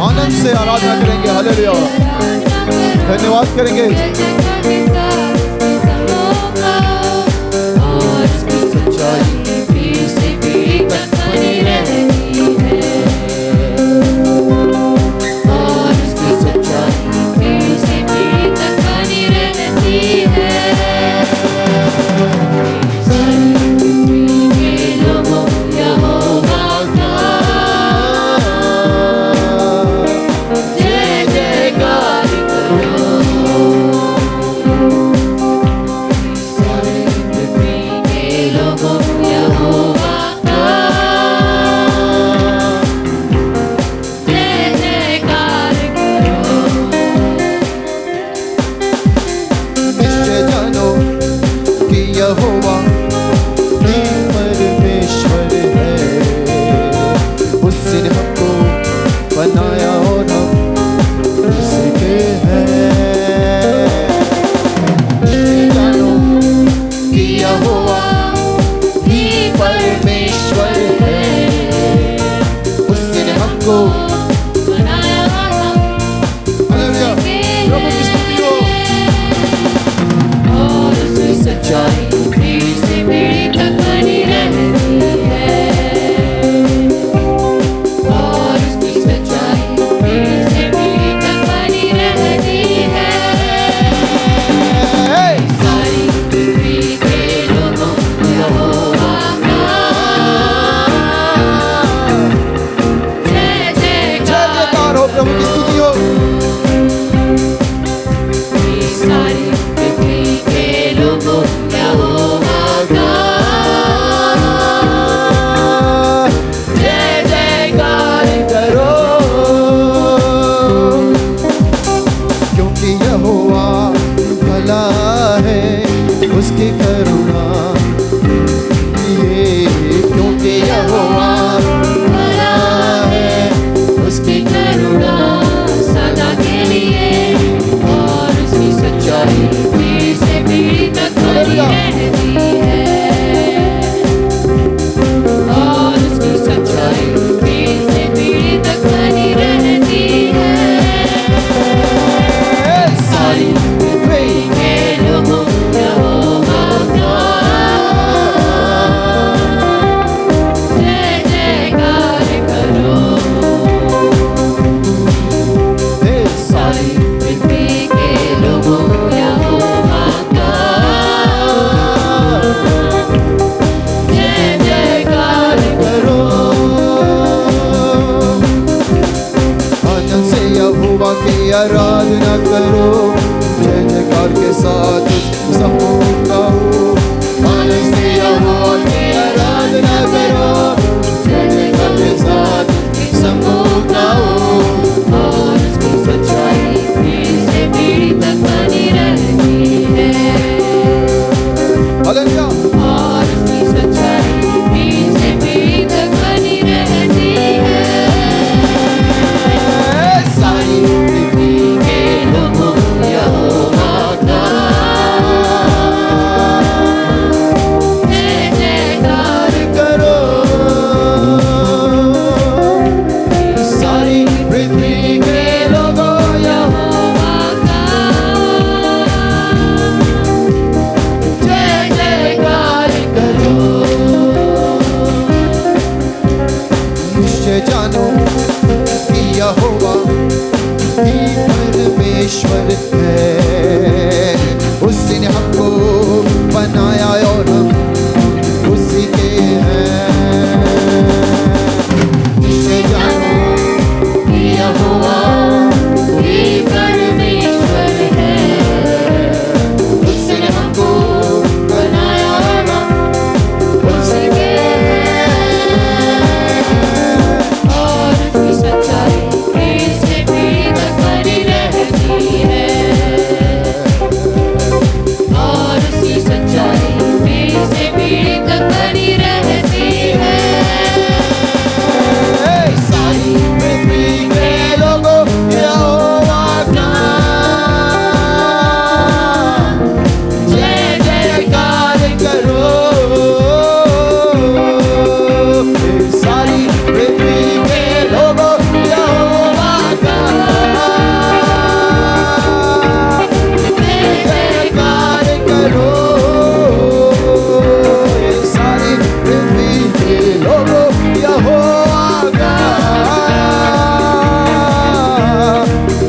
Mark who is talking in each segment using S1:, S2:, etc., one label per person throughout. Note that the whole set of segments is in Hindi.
S1: आनंद से आराधना करेंगे। हालेलुया, धन्यवाद करेंगे। की आराधना करो, जय जयकार के साथ समूह गाओ। आनंद से यहोवा की आराधना करो, जय जयकार के साथ समूह गाओ।
S2: और उसकी सच्चाई पीढ़ी से पीढ़ी तक बनी रहती है।
S1: हालेलुया।
S2: और उसकी सच्चाई पीढ़ी से पीढ़ी तक बनी रहती है।
S1: सारी
S2: पृथ्वी के लोगों यहोवा का जय जयकार
S1: करो, सारी पृथ्वी के लोगों
S2: यहोवा का जय जयकार
S1: करो। निश्चय जानो कि यहोवा ही परमेश्वर है, उसने हमको बनाया और हम उसी के हैं। निश्चय जानो
S2: कि यहोवा ही परमेश्वर है, उसने हमको बनाया और हम उसके हैं। और उसकी सच्चाई पीढ़ी से पीढ़ी तक बनी रहती है। और उसकी सच्चाई पीढ़ी से पीढ़ी तक बनी रहती है।
S1: सारी पृथ्वी के लोगों यहोवा का जय जयकार करो। सारी पृथ्वी के लोगों यहोवा का जय जयकार करो। सारी पृथ्वी के लोगों यहोवा का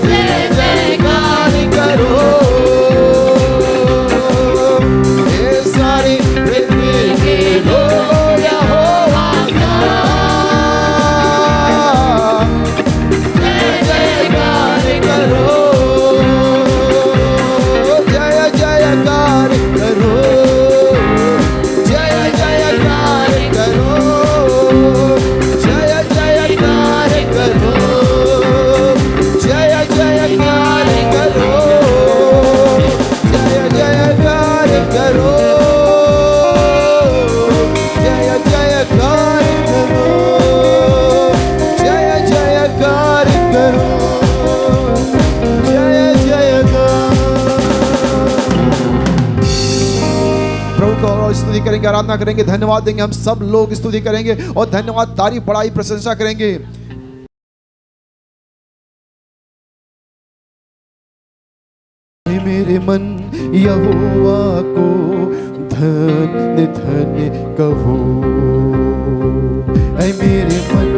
S1: जय जयकार करो। ये सारी पृथ्वी के लोगों यहोवा का जय जयकार करो। जय जयकार करो, जय जयकार करो, जय जयकार करो, जय जयकार करो, जय जयकार करो, जय जयकार करो, जय जयकार करो, जय जयकार। प्रभु को और स्तुति करेंगे, आराधना करेंगे, धन्यवाद देंगे। हम सब लोग स्तुति करेंगे और धन्यवाद, तारीफ, बड़ाई, प्रशंसा करेंगे। हे मेरे मन यहोवा को धन्य धन्य कहो। हे मेरे मन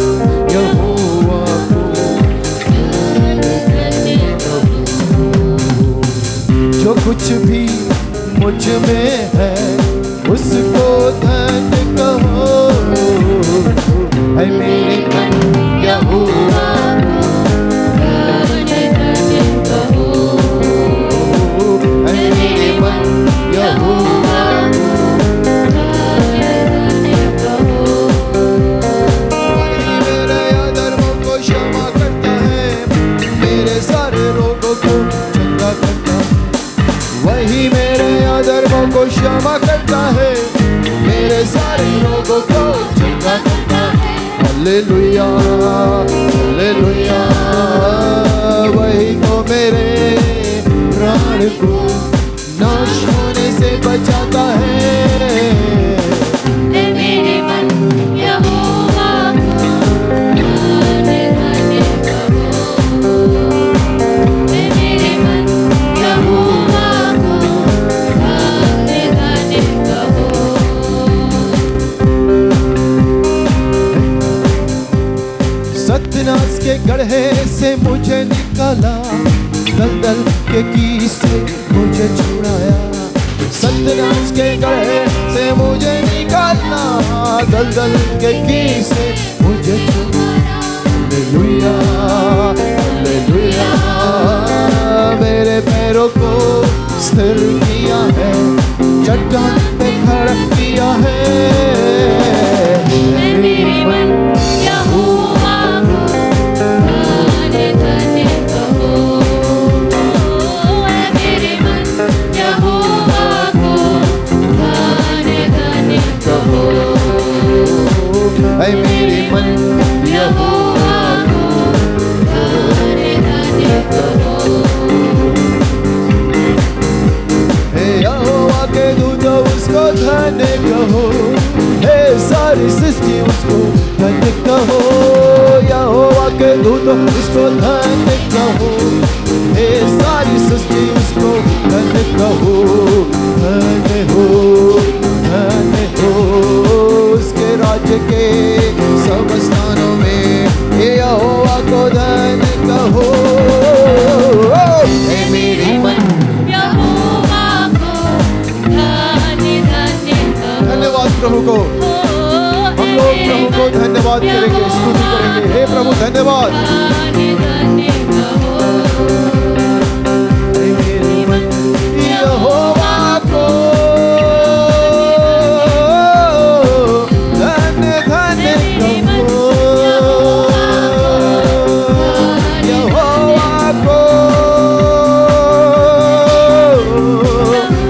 S1: यहोवा को धन्य धन्य कहो। जो कुछ भी मुझ में है उसको धन्य कहो। हे मेरे मन यहोवा
S2: धन्य धन्य कहो।
S1: हे मेरे मन यहोवा
S2: धन्य धन्य कहो।
S1: वही मेरे अधर्मों को क्षमा करता है, मेरे सारे रोगों को चंगा करता है। वही मेरे अधर्मों को क्षमा करता है, मेरे सारे रोगों को चंगा करता है। Hallelujah hallelujah. वही तो मेरे प्राण को नाश होने से बचाता है।
S2: हे मेरे मन यहोवा को धन्य धन्य कहो। हे मेरे मन यहोवा को धन्य धन्य कहो।
S1: सत्यानाश के गड्ढे से मुझे निकाला, दलदल के कीस से मुझे छुड़ाया। सत्यानाश के गड्ढे से मुझे निकाला, दलदल के कीस से मुझे छुड़ाया। Hallelujah hallelujah. पैरों को स्थिर किया है, चट्टान पे खड़ा किया है।
S2: ऐ मेरे मन यहोवा को धन्य धन्य कहो। ऐ मेरे मन यहोवा को धन्य धन्य कहो।
S1: ऐ मेरे मन
S2: यहोवा को धन्य धन्य कहो।
S1: हे यहोवा के दूतों उसको धन्य कहो, हे सारी सृष्टि उसको धन्य कहो। यहोवा के दूतों उसको धन्य कहो, हे सारी सृष्टि उसको धन्य कहो। धन्य हो उसके राज्य के सब स्थानों में, हे यहोवा को धन्य कहो। हे मेरे मन
S2: यहोवा को धन्य धन्य कहो।
S1: धन्यवाद प्रभु को, हम लोग प्रभु को धन्यवाद करेंगे, स्तुति करेंगे। हे प्रभु धन्यवाद।
S2: धन्य धन्य कहो।
S1: हे मेरे मन यहोवा को धन्य धन्य कहो। यहोवा को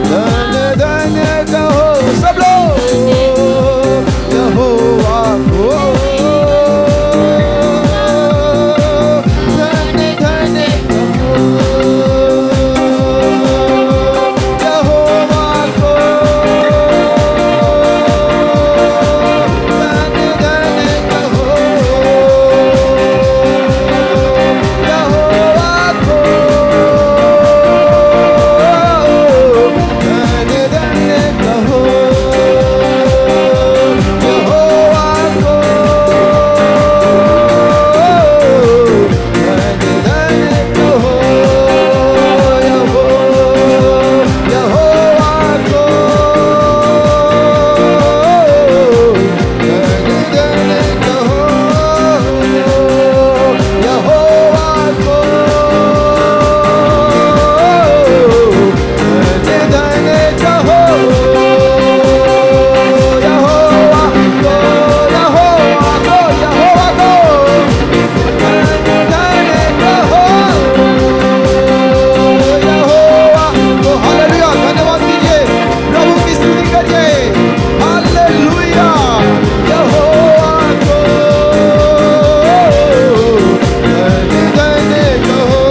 S1: धन्य धन्य कहो। सब लोग यहोवा को धन्य धन्य कहो। यहोवा को धन्य धन्य कहो। यहोवा को धन्य धन्य कहो। यहोवा को धन्य धन्य कहो। यहोवा को धन्य धन्य कहो। यहोवा को धन्य धन्य कहो। यहोवा को, यहोवा को, यहोवा को धन्य धन्य कहो। यहोवा को हालेलुया, धन्यवाद दीजिए, प्रभु की स्तुति करिए। हालेलुया। यहोवा को धन्य धन्य कहो।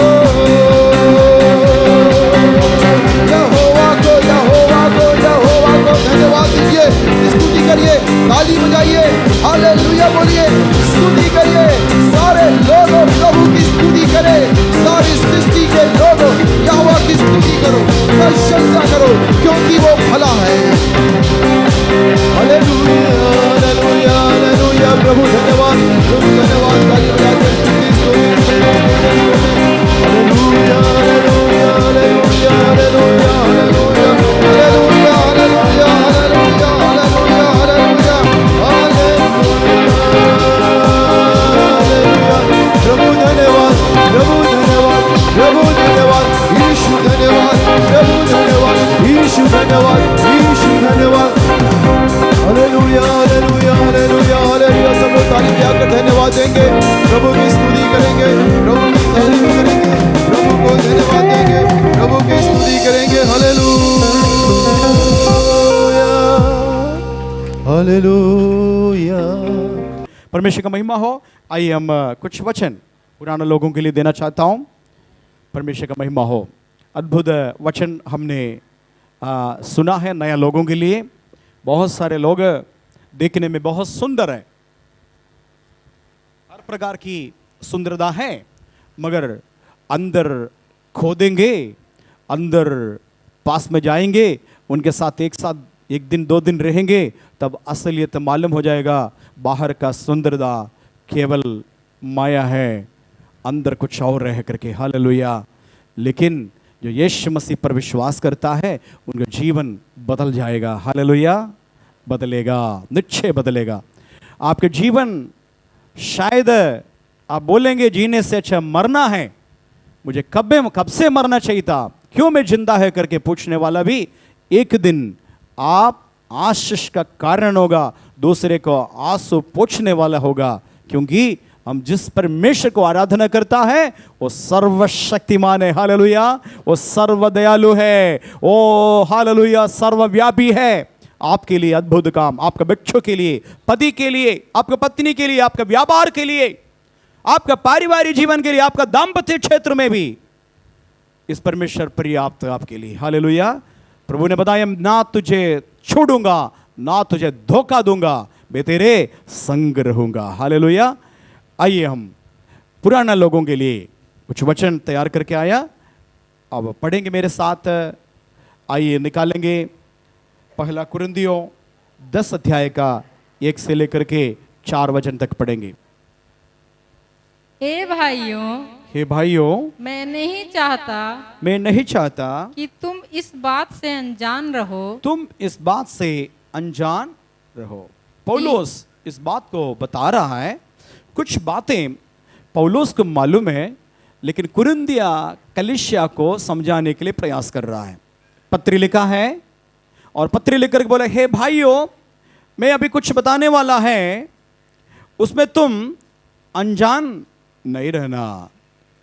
S1: यहोवा को, यहोवा को, यहोवा को धन्यवाद दीजिए, स्तुति करिए, ताली बजाइए, हालेलुया बोलिए, स्तुति करिए। सारे लोग प्रभु की स्तुति करें, सारी सृष्टि के लोग यहोवा की स्तुति करो, प्रशंसा करो, क्योंकि वो भला है। Hallelujah, hallelujah, hallelujah. प्रभु धन्यवाद, प्रभु धन्यवाद, ताली बजाकर स्तुति, स्तुति, स्तुति, स्तुति। Hallelujah, hallelujah, hallelujah, hallelujah, hallelujah, hallelujah, hallelujah, hallelujah, hallelujah, hallelujah, hallelujah. प्रभु धन्यवाद, प्रभु धन्यवाद, प्रभु धन्यवाद, यीशु धन्यवाद, प्रभु धन्यवाद, यीशु धन्यवाद, यीशु धन्यवाद। Hallelujah, hallelujah, hallelujah, hallelujah. सब लोग ताली बजाकर धन्यवाद देंगे, प्रभु की स्तुति करेंगे, प्रभु की तारीफ करेंगे, प्रभु को धन्यवाद देंगे, प्रभु की स्तुति करेंगे। Hallelujah, hallelujah.
S3: परमेश्वर का महिमा हो। आइए हम कुछ वचन पुराने लोगों के लिए देना चाहता हूँ। परमेश्वर का महिमा हो। अद्भुत वचन हमने सुना है नया लोगों के लिए। बहुत सारे लोग देखने में बहुत सुंदर है, हर प्रकार की सुंदरता है, मगर अंदर खोदेंगे, अंदर पास में जाएंगे, उनके साथ एक दिन 2 दिन रहेंगे, तब असलियत मालूम हो जाएगा। बाहर का सुंदरता केवल माया है, अंदर कुछ और रह करके। हालेलुया। लेकिन जो यीशु मसीह पर विश्वास करता है, उनका जीवन बदल जाएगा। हालेलुया। बदलेगा, निश्चय बदलेगा आपके जीवन। शायद आप बोलेंगे जीने से अच्छा मरना है, मुझे कब से मरना चाहिए था, क्यों मैं जिंदा है करके पूछने वाला भी एक दिन आप आशीष का कारण होगा, दूसरे को आंसू पोंछने वाला होगा। क्योंकि हम जिस परमेश्वर को आराधना करता है वो सर्वशक्तिमान है, हालेलुया। वो सर्वदयालु है, ओ हालेलुया, सर्वव्यापी है। आपके लिए अद्भुत काम, आपके बच्चों के लिए, पति के लिए, आपके पत्नी के लिए, आपके व्यापार के लिए, आपका पारिवारिक जीवन के लिए, आपका दाम्पत्य क्षेत्र में भी इस परमेश्वर पर्याप्त है आपके लिए, हालेलुया। प्रभु ने बताया ना तुझे छोड़ूंगा ना तुझे धोखा दूंगा, मैं तेरे संग रहूंगा, हालेलुया। आइए हम पुराना लोगों के लिए कुछ वचन तैयार करके आया, अब पढ़ेंगे मेरे साथ। आइए निकालेंगे पहला कुरिन्थियों 10 अध्याय का 1 से लेकर के 4 वचन तक पढ़ेंगे।
S2: हे भाइयों,
S3: हे भाइयों,
S2: मैं नहीं चाहता
S3: मैं नहीं चाहता
S2: कि तुम इस बात से अनजान रहो।
S3: तुम इस बात से अनजान रहो। पौलुस इस बात को बता रहा है। कुछ बातें पौलुस को मालूम है, लेकिन कुरिन्थिया कलीसिया को समझाने के लिए प्रयास कर रहा है। पत्री लिखा है और पत्री लिखकर बोला, हे भाइयों, मैं अभी कुछ बताने वाला है, उसमें तुम अनजान नहीं रहना,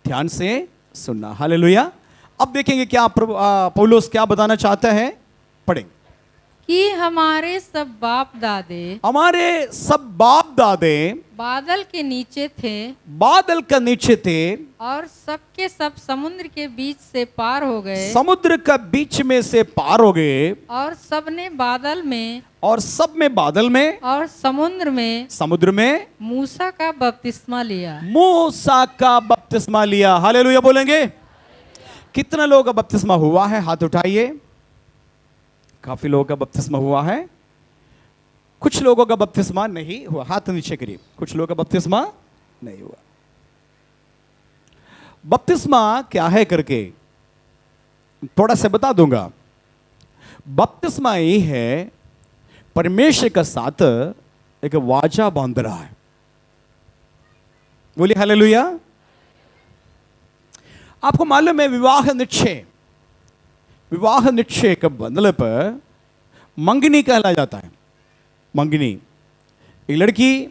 S3: ध्यान से सुनना, हालेलुया। अब देखेंगे क्या पौलुस क्या बताना चाहता है, पढ़ेंगे।
S2: कि हमारे सब बाप दादे बादल के नीचे थे,
S3: बादल के नीचे थे,
S2: और सबके सब समुद्र के बीच से पार हो गए,
S3: समुद्र का बीच में से पार हो गए,
S2: और सबने बादल में
S3: और सब में बादल में
S2: और समुद्र में मूसा का बपतिस्मा लिया।
S3: मूसा का बपतिस्मा लिया, हालेलुया बोलेंगे। कितना लोगों का बपतिस्मा हुआ है, हाथ उठाइए। काफी लोगों का बपतिस्मा हुआ है, कुछ लोगों का बपतिस्मा नहीं हुआ, हाथ नीचे करिए। कुछ लोगों का बपतिस्मा नहीं हुआ। बपतिस्मा क्या है करके थोड़ा सा बता दूंगा। बपतिस्मा ये है, परमेश्वर का साथ एक वाचा बांध रहा है, बोलिए हालेलुया। आपको मालूम है विवाह निश्चय के बंधने पर मंगनी कहला जाता है। मंगनी, एक लड़की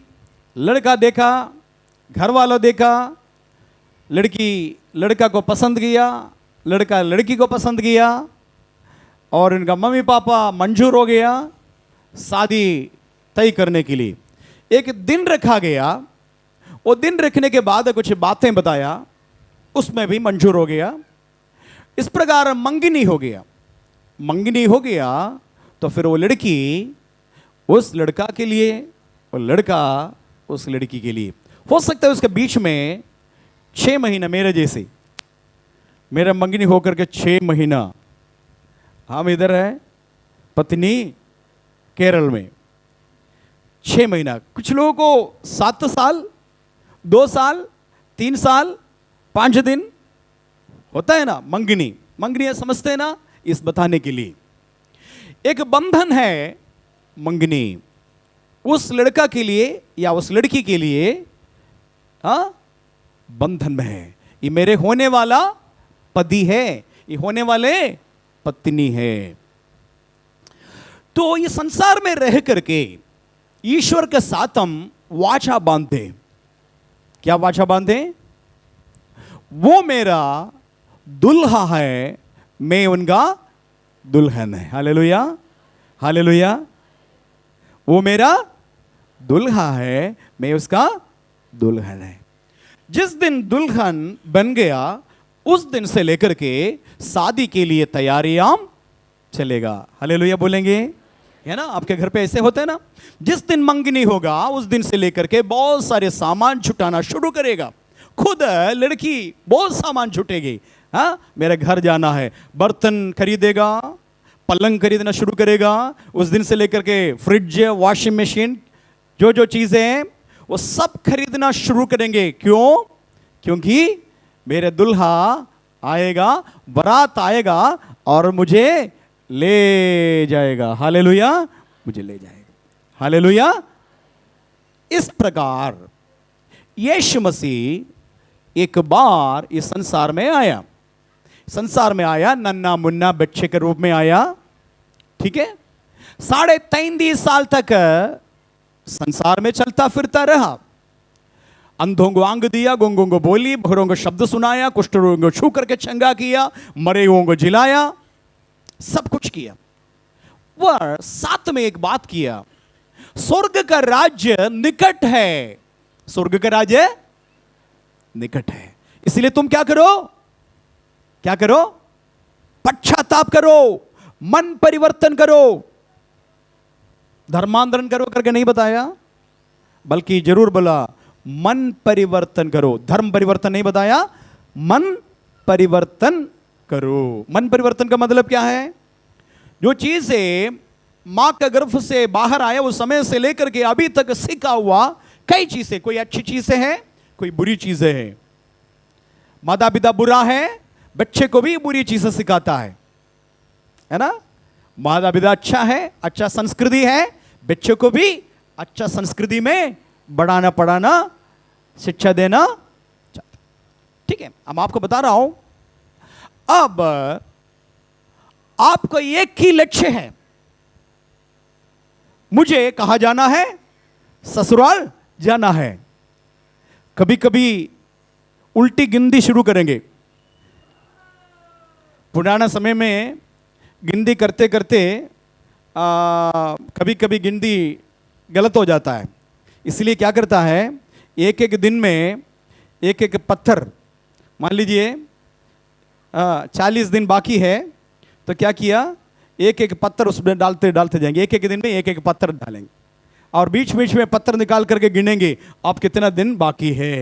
S3: लड़का देखा, घर वालों देखा, लड़की लड़का को पसंद किया, लड़का लड़की को पसंद किया, और इनका मम्मी पापा मंजूर हो गया शादी तय करने के लिए। एक दिन रखा गया, वो दिन रखने के बाद कुछ बातें बताया, उसमें भी मंजूर हो गया। इस प्रकार मंगनी हो गया। मंगनी हो गया तो फिर वो लड़की उस लड़का के लिए और लड़का उस लड़की के लिए। हो सकता है उसके बीच में 6 महीना, मेरे जैसे, मेरा मंगनी होकर के 6 महीना हम इधर है, पत्नी केरल में, 6 महीना। कुछ लोगों को 7 साल, 2 साल, 3 साल, 5 दिन होता है ना मंगनी। मंगनी समझते हैं ना, इस बताने के लिए एक बंधन है मंगनी, उस लड़का के लिए या उस लड़की के लिए बंधन में है। ये मेरे होने वाला पति है, ये होने वाले पत्नी है। तो ये संसार में रह करके ईश्वर के साथ हम वाचा बांधते। क्या वाचा बांधे? वो मेरा दुल्हा है, मैं उनका दुल्हन है, हालेलुया हालेलुया। वो मेरा दुल्हा है, मैं उसका दुल्हन है। जिस दिन दुल्हन बन गया उस दिन से लेकर के शादी के लिए तैयारियां चलेगा, हालेलुया बोलेंगे, है ना। आपके घर पे ऐसे होते हैं ना, जिस दिन मंगनी होगा उस दिन से लेकर के बहुत सारे सामान छुटाना शुरू करेगा। खुद लड़की बहुत सामान छुटेगी। हाँ, मेरे घर जाना है, बर्तन खरीदेगा, पलंग खरीदना शुरू करेगा। उस दिन से लेकर के फ्रिज, वॉशिंग मशीन, जो जो चीजें हैं वो सब खरीदना शुरू करेंगे। क्यों? क्योंकि मेरे दुल्हा आएगा, बारात आएगा और मुझे ले जाएगा, हालेलुया, मुझे ले जाएगा, हालेलुया। इस प्रकार यीशु मसीह एक बार इस संसार में आया। संसार में आया, नन्ना मुन्ना बच्चे के रूप में आया, ठीक है। 33.5 साल तक संसार में चलता फिरता रहा। अंधों को आंग दिया, गूंगों को बोली, बहरों को शब्द सुनाया, कुष्ठ रोगियों को छू करके चंगा किया, मरे हुओं को जिलाया, सब कुछ किया। वह साथ में एक बात किया, स्वर्ग का राज्य निकट है। स्वर्ग का राज्य निकट है, इसलिए तुम क्या करो, क्या करो, पश्चाताप करो, मन परिवर्तन करो। धर्मांतरण करो करके नहीं बताया, बल्कि जरूर बोला मन परिवर्तन करो। धर्म परिवर्तन नहीं बताया, मन परिवर्तन करो। मन परिवर्तन का मतलब क्या है? जो चीजें मां के गर्भ से बाहर आया उस समय से लेकर के अभी तक सीखा हुआ कई चीजें, कोई अच्छी चीजें हैं, कोई बुरी चीजें हैं। माता पिता बुरा है, बच्चे को भी बुरी चीजें सिखाता है ना। माता पिता अच्छा है, अच्छा संस्कृति है, बच्चे को भी अच्छा संस्कृति में बढ़ाना पढ़ाना शिक्षा देना चाहता, ठीक है। अब आपको बता रहा हूं, अब आपको एक ही लक्ष्य है, मुझे कहां जाना है, ससुराल जाना है। कभी कभी उल्टी गिनती शुरू करेंगे। पुराना समय में गिनती करते करते कभी कभी गिनती गलत हो जाता है, इसलिए क्या करता है, एक एक दिन में एक एक पत्थर, मान लीजिए 40 दिन बाकी है तो क्या किया, एक एक पत्थर उसमें डालते डालते जाएंगे, एक एक दिन में एक एक पत्थर डालेंगे और बीच बीच में पत्थर निकाल करके गिनेंगे आप कितना दिन बाकी है।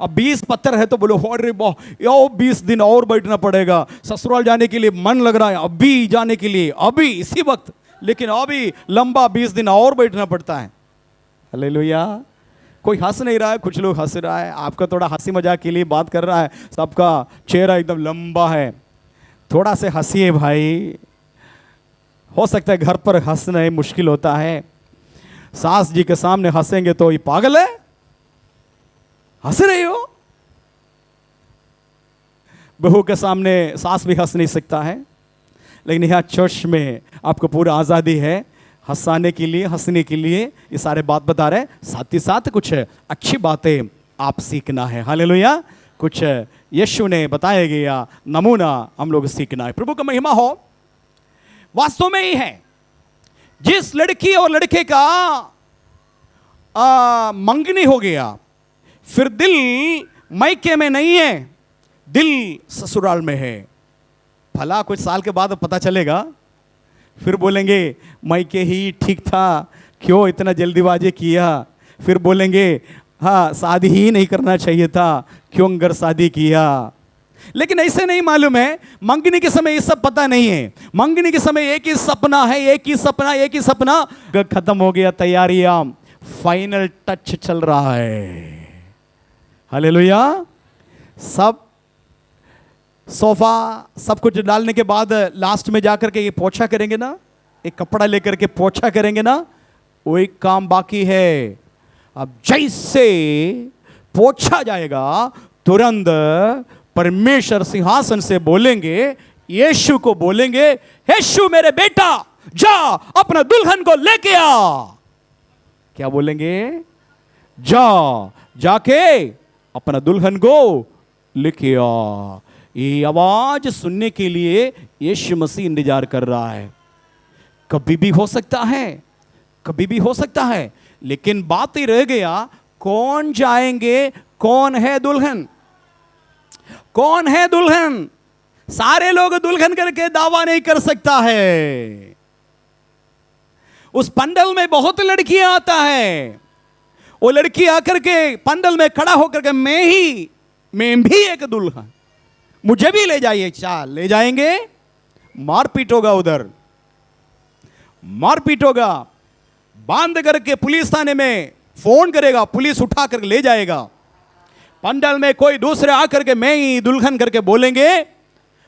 S3: अब 20 पत्थर है तो बोलो अरे यो 20 दिन और बैठना पड़ेगा, ससुराल जाने के लिए मन लग रहा है अभी जाने के लिए, अभी इसी वक्त, लेकिन अभी लंबा 20 दिन और बैठना पड़ता है। हालेलुया। कोई हंस नहीं रहा है, कुछ लोग हंस रहा है, आपका थोड़ा हंसी मजाक के लिए बात कर रहा है, सबका चेहरा एकदम लंबा है, थोड़ा से हंसिए भाई। हो सकता है घर पर हंसना ही मुश्किल होता है, सास जी के सामने हंसेंगे तो ये पागल है, हंस रही हो। बहू के सामने सास भी हंस नहीं सकता है, लेकिन यहां चर्च में आपको पूरा आजादी है हंसाने के लिए, हंसने के लिए। ये सारे बात बता रहे, साथ ही साथ कुछ अच्छी बातें आप सीखना है। हालेलुया। कुछ यीशु ने बताया गया नमूना हम लोग सीखना है। प्रभु का महिमा हो। वास्तव में ही है, जिस लड़की और लड़के का मंगनी हो गया, फिर दिल मायके में नहीं है, दिल ससुराल में है। भला कुछ साल के बाद पता चलेगा, फिर बोलेंगे मायके ही ठीक था, क्यों इतना जल्दीबाजी किया। फिर बोलेंगे हाँ शादी ही नहीं करना चाहिए था, क्यों अगर शादी किया। लेकिन ऐसे नहीं मालूम है, मंगनी के समय ये सब पता नहीं है। मंगनी के समय एक ही सपना है, एक ही सपना, एक ही सपना। खत्म हो गया, तैयारियां, फाइनल टच चल रहा है। हालेलुया। सब सोफा सब कुछ डालने के बाद लास्ट में जाकर के ये पोछा करेंगे ना, एक कपड़ा लेकर के पोछा करेंगे ना, वो एक काम बाकी है। अब जैसे पोछा जाएगा, तुरंत परमेश्वर सिंहासन से बोलेंगे, यीशु को बोलेंगे, यीशु मेरे बेटा जा अपना दुल्हन को लेके आ। क्या बोलेंगे? जा, जाके अपना दुल्हन को लेके आ। ये आवाज सुनने के लिए यीशु मसीह इंतजार कर रहा है। कभी भी हो सकता है, कभी भी हो सकता है, लेकिन बात ही रह गया, कौन जाएंगे, कौन है दुल्हन, कौन है दुल्हन। सारे लोग दुल्हन करके दावा नहीं कर सकता है। उस पंडल में बहुत लड़कियां आता है, वो लड़की आकर के पंडल में खड़ा होकर के मैं भी एक दुल्हन, मुझे भी ले जाइए। चाल ले जाएंगे, मारपीट होगा, उधर मारपीट होगा, बांध करके पुलिस थाने में फोन करेगा, पुलिस उठा करके ले जाएगा। पंडल में कोई दूसरे आकर के मैं ही दुल्हन करके बोलेंगे,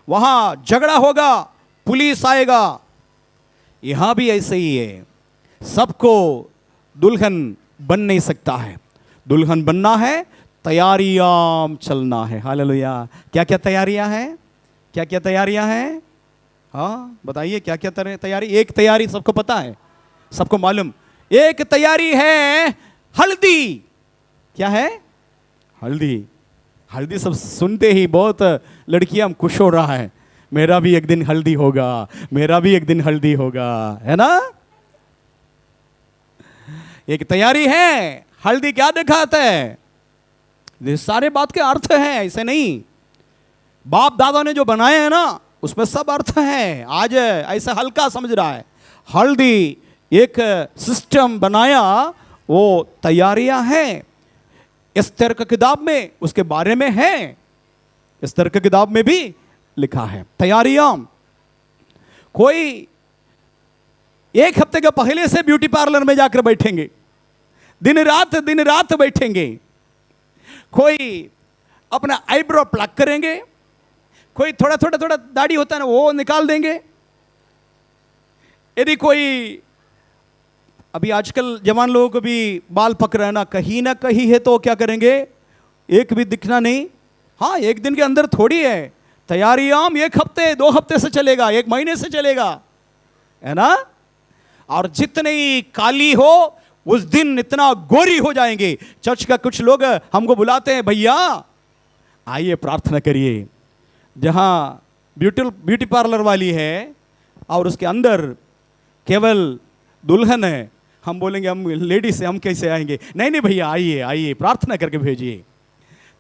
S3: वहां झगड़ा होगा, पुलिस आएगा। यहां भी ऐसे ही है, सबको दुल्हन बन नहीं सकता है। दुल्हन बनना है, तैयारियां चलना है। हालेलुया। क्या क्या तैयारियां हैं, क्या क्या तैयारियां हैं? हाँ बताइए, क्या क्या तैयारी? एक तैयारी सबको पता है, सबको मालूम। एक तैयारी है हल्दी। क्या है? हल्दी। हल्दी सब सुनते ही बहुत लड़कियां खुश हो रहा है, मेरा भी एक दिन हल्दी होगा, मेरा भी एक दिन हल्दी होगा, है ना? एक तैयारी है। हल्दी क्या दिखाता है? ये सारे बात के अर्थ हैं, ऐसे नहीं। बाप दादा ने जो बनाए हैं ना, उसमें सब अर्थ है। आज ऐसा हल्का समझ रहा है। हल्दी एक सिस्टम बनाया, वो तैयारियां हैं। एस्तेर की किताब में उसके बारे में है, एस्तेर की किताब में भी लिखा है तैयारियां। कोई एक हफ्ते के पहले से ब्यूटी पार्लर में जाकर बैठेंगे, दिन रात बैठेंगे। कोई अपना आईब्रो प्लग करेंगे, कोई थोड़ा दाढ़ी होता है ना, वो निकाल देंगे। यदि कोई, अभी आजकल जवान लोगों को भी बाल पक रहा है ना कहीं है, तो क्या करेंगे? एक भी दिखना नहीं। हाँ, एक दिन के अंदर थोड़ी है तैयारियां, एक हफ्ते 2 हफ्ते से चलेगा, 1 महीने से चलेगा, है ना? और जितनी काली हो उस दिन इतना गोरी हो जाएंगे। चर्च का कुछ लोग हमको बुलाते हैं, भैया आइए प्रार्थना करिए। जहां ब्यूटी पार्लर वाली है और उसके अंदर केवल दुल्हन है, हम बोलेंगे हम लेडीज से हम कैसे आएंगे? नहीं भैया आइए आइए, प्रार्थना करके भेजिए।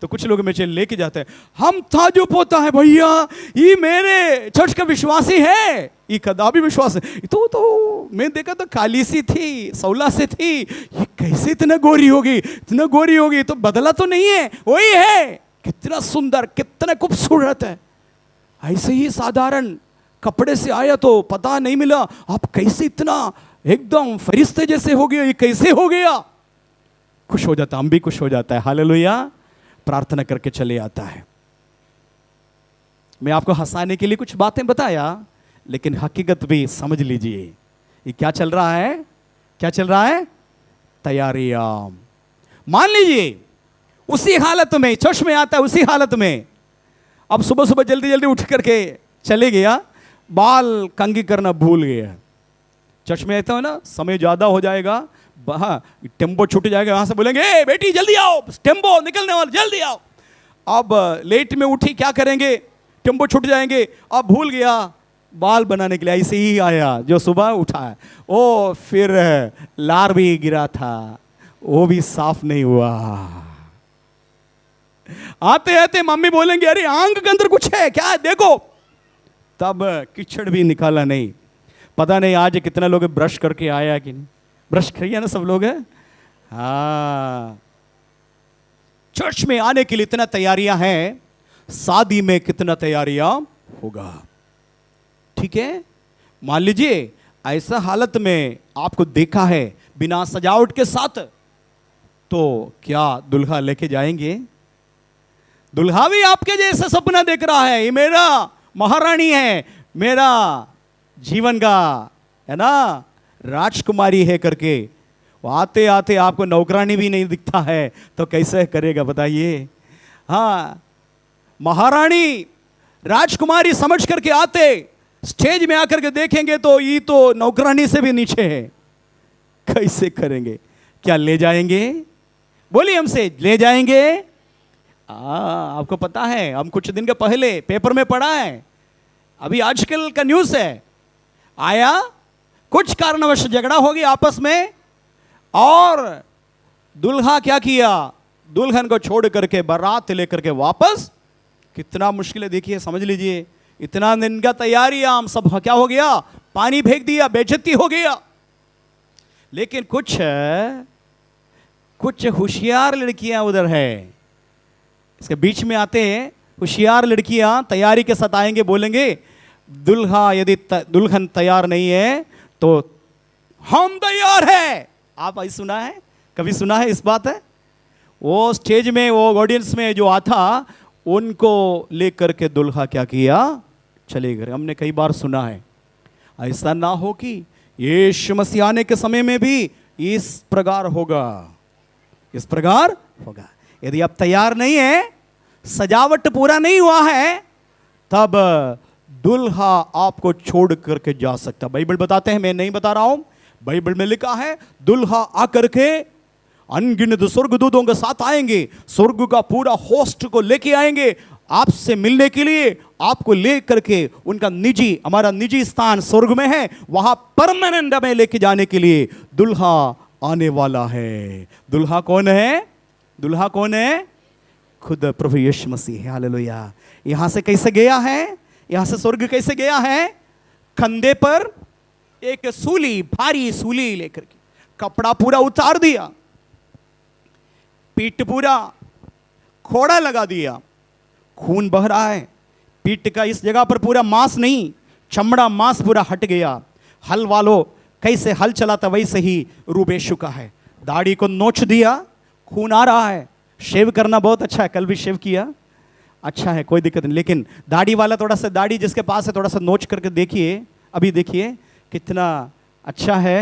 S3: तो कुछ लोग में चल लेके जाते हैं, हम ताजुब होता है भैया, ये मेरे चर्च का विश्वासी है, ये कदापि विश्वास है। तो मैं देखा तो काली सी थी, 16 से थी, ये कैसे इतना गोरी होगी? तो बदला तो नहीं है, वही है। कितना सुंदर, कितना खूबसूरत है। ऐसे ही साधारण कपड़े से आया तो पता नहीं मिला, आप कैसे इतना एकदम फरिश्ते जैसे हो गया, ये कैसे हो गया? खुश हो जाता, हम भी खुश हो जाता है। हालेलुया। प्रार्थना करके चले आता है। मैं आपको हंसाने के लिए कुछ बातें बताया, लेकिन हकीकत भी समझ लीजिए। ये क्या चल रहा है? क्या चल रहा है? तैयारियां। मान लीजिए उसी हालत में चर्च में आता है, उसी हालत में अब सुबह जल्दी उठ करके चले गया, बाल कंघी करना भूल गया। चर्च में आता है ना, समय ज्यादा हो जाएगा, टेम्पो छूट जाएगा, वहां से बोलेंगे ए बेटी जल्दी आओ, टेम्पो निकलने वाला, जल्दी आओ। अब लेट में उठी, क्या करेंगे? टेम्पो छूट जाएंगे। अब भूल गया बाल बनाने के लिए, ऐसे ही आया जो सुबह उठा है, ओ फिर लार भी गिरा था, वो भी साफ नहीं हुआ। आते आते मम्मी बोलेंगे अरे आंख के अंदर कुछ है क्या, देखो। तब कीचड़ भी निकाला नहीं। पता नहीं आज कितना लोग ब्रश करके आया कि नहीं? ब्रश किया ना सब लोग है? हाँ। चर्च में आने के लिए इतना तैयारियां हैं, शादी में कितना तैयारियां होगा। ठीक है, मान लीजिए ऐसा हालत में आपको देखा है बिना सजावट के साथ, तो क्या दुल्हा लेके जाएंगे? दुल्हा भी आपके जैसा सपना देख रहा है, ये मेरा महारानी है, मेरा जीवन का, है ना, राजकुमारी है करके। वो आते आते आपको नौकरानी भी नहीं दिखता है तो कैसे करेगा बताइए? हाँ, महारानी राजकुमारी समझ करके आते, स्टेज में आकर के देखेंगे तो ये तो नौकरानी से भी नीचे है, कैसे करेंगे? क्या ले जाएंगे? बोलिए हमसे, ले जाएंगे? आपको पता है, हम कुछ दिन के पहले पेपर में पढ़ा है, अभी आजकल का न्यूज़ है, आया कुछ कारणवश झगड़ा हो गया आपस में, और दुल्हा क्या किया? दुल्हन को छोड़ करके बारात लेकर के वापस। कितना मुश्किल है देखिए, समझ लीजिए। इतना दिन का तैयारियां सब क्या हो गया? पानी फेंक दिया, बेइज्जती हो गया। लेकिन कुछ होशियार लड़कियां उधर है, इसके बीच में आते हैं होशियार लड़कियां, तैयारी के साथ आएंगे, बोलेंगे दुल्हा यदि दुल्हन तैयार नहीं है तो हम तैयार है। आप ऐसा सुना है? कभी सुना है इस बात है? वो स्टेज में, वो ऑडियंस में जो आता, उनको लेकर के दुल्हा क्या किया? चले गए। हमने कई बार सुना है। ऐसा ना हो कि यीशु मसीह आने के समय में भी इस प्रकार होगा, इस प्रकार होगा। यदि आप तैयार नहीं है, सजावट पूरा नहीं हुआ है, तब दुल्हा आपको छोड़ करके जा सकता। बाइबल बताते हैं, मैं नहीं बता रहा हूं, बाइबल में लिखा है दुल्हा आकर के अनगिनत स्वर्गदूतों के साथ आएंगे, स्वर्ग का पूरा होस्ट को लेके आएंगे आपसे मिलने के लिए, आपको ले करके उनका निजी, हमारा निजी स्थान स्वर्ग में है, वहां परमानेंट में लेके जाने के लिए दुल्हा आने वाला है। दुल्हा कौन है? दुल्हा कौन है? खुद प्रभु यीशु मसीह है। हालेलुया। यहां से कैसे गया है? यहां से स्वर्ग कैसे गया है? कंधे पर एक सूली, भारी सूली लेकर के, कपड़ा पूरा उतार दिया, पीठ पूरा खोड़ा लगा दिया, खून बह रहा है, पीठ का इस जगह पर पूरा मांस नहीं, चमड़ा मांस पूरा हट गया। हल वालों कैसे हल चलाता वैसे ही रूप यीशु का है। दाढ़ी को नोच दिया, खून आ रहा है। शेव करना बहुत अच्छा है, कल भी शेव किया, अच्छा है, कोई दिक्कत नहीं। लेकिन दाढ़ी वाला थोड़ा सा, दाढ़ी जिसके पास है थोड़ा सा नोच करके देखिए, अभी देखिए कितना अच्छा है।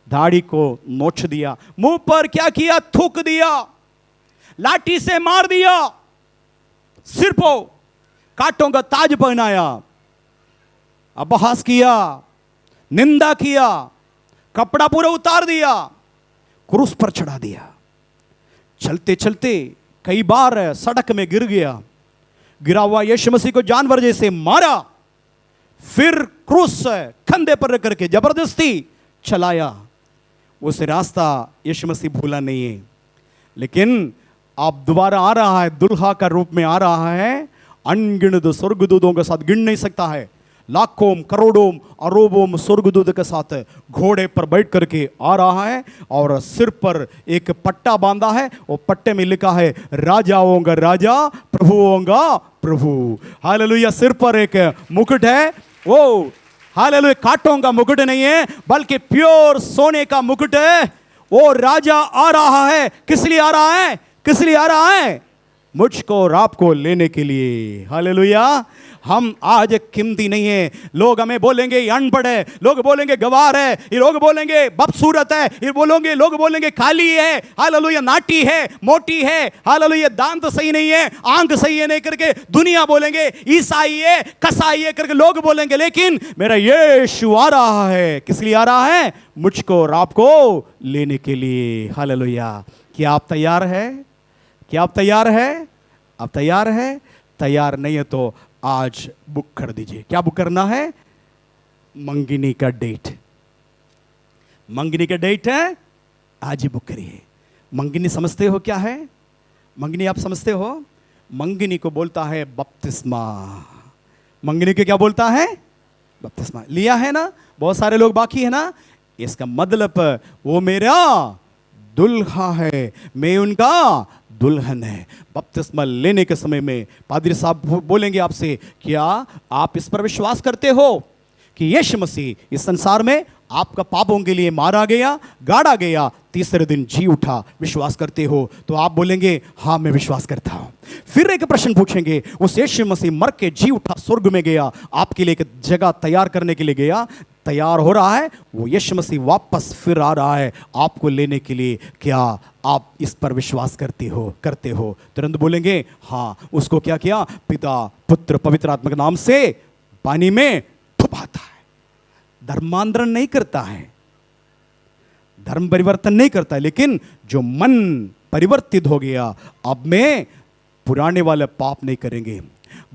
S3: दाढ़ी को नोच दिया, मुंह पर क्या किया? थूक दिया, लाठी से मार दिया, सिर को कांटों का ताज पहनाया, अपहास किया, निंदा किया, कपड़ा पूरा उतार दिया, क्रूस पर चढ़ा दिया। चलते चलते कई बार सड़क में गिर गया, गिरा हुआ यीशु मसीह को जानवर जैसे मारा, फिर क्रूस कंधे पर रख करके जबरदस्ती चलाया। उसे रास्ता यीशु मसीह भूला नहीं है। लेकिन अब दोबारा आ रहा है, दुल्हा का रूप में आ रहा है, अनगिनत स्वर्गदूतों के साथ, गिन नहीं सकता है, लाखों करोड़ों अरबों स्वर्गदूत के साथ घोड़े पर बैठ करके आ रहा है, और सिर पर एक पट्टा बांधा है, वो पट्टे में लिखा है राजाओं का राजा, प्रभुओं का प्रभु। हालेलुया। सिर पर एक मुकुट है, वो हालेलुया कांटों का मुकुट नहीं है, बल्कि प्योर सोने का मुकुट है। वो राजा आ रहा है, किस लिए आ रहा है? किस लिए आ रहा है? मुझको और आपको लेने के लिए। हालेलुया। हम आज कीमती नहीं है। लोग हमें बोलेंगे ये अनपढ़ है, लोग बोलेंगे गवार है, ये लोग बोलेंगे बदसूरत है, ये बोलेंगे, लोग बोलेंगे खाली है, हालेलुया नाटी है, मोटी है, हालेलुया दांत सही नहीं है, आंख सही है नहीं करके दुनिया बोलेंगे, ईसाई है, कसाई है करके लोग बोलेंगे। लेकिन मेरा यीशु आ रहा है, किस लिए आ रहा है? मुझको और आपको लेने के लिए। हालेलुया। क्या आप तैयार है? क्या आप तैयार है? आप तैयार है? तैयार नहीं है तो आज बुक कर दीजिए। क्या बुक करना है? मंगनी का डेट। मंगनी का डेट है, आज ही बुक करिए। मंगनी समझते हो क्या है? मंगनी आप समझते हो? मंगनी को बोलता है बपतिस्मा। मंगनी को क्या बोलता है? बपतिस्मा। लिया है ना? बहुत सारे लोग बाकी है ना? इसका मतलब वो मेरा दुल्हा है, मैं उनका दुल्हन है। बपतिस्मा लेने के समय में पादरी साहब बोलेंगे आपसे, क्या आप इस पर विश्वास करते हो कि यीशु मसीह इस संसार में आपका पापों के लिए मारा गया, गाड़ा गया, तीसरे दिन जी उठा? विश्वास करते हो? तो आप बोलेंगे हाँ मैं विश्वास करता हूं। फिर एक प्रश्न पूछेंगे, उस यीशु मसीह मर के जी उठा, स्वर्ग में गया, आपके लिए एक जगह तैयार करने के लिए गया, तैयार हो रहा है, वो यीशु मसीह वापस फिर आ रहा है आपको लेने के लिए। क्या आप इस पर विश्वास करते हो? तुरंत बोलेंगे हाँ। उसको क्या किया? पिता पुत्र पवित्र आत्मा के नाम से पानी में डुबाता है। धर्मांतरण नहीं करता है, धर्म परिवर्तन नहीं करता, लेकिन जो मन परिवर्तित हो गया, अब में पुराने वाले पाप नहीं करेंगे।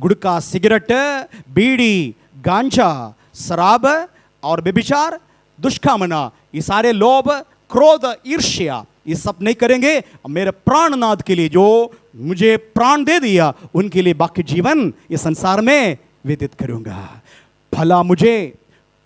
S3: गुड़का, सिगरेट, बीड़ी, गांजा, शराब और व्यभिचार, दुष्कामना, ये सारे लोभ, क्रोध, ईर्ष्या, ये सब नहीं करेंगे। मेरे प्राणनाथ के लिए, जो मुझे प्राण दे दिया, उनके लिए बाकी जीवन इस संसार में व्यतीत करूंगा। भला मुझे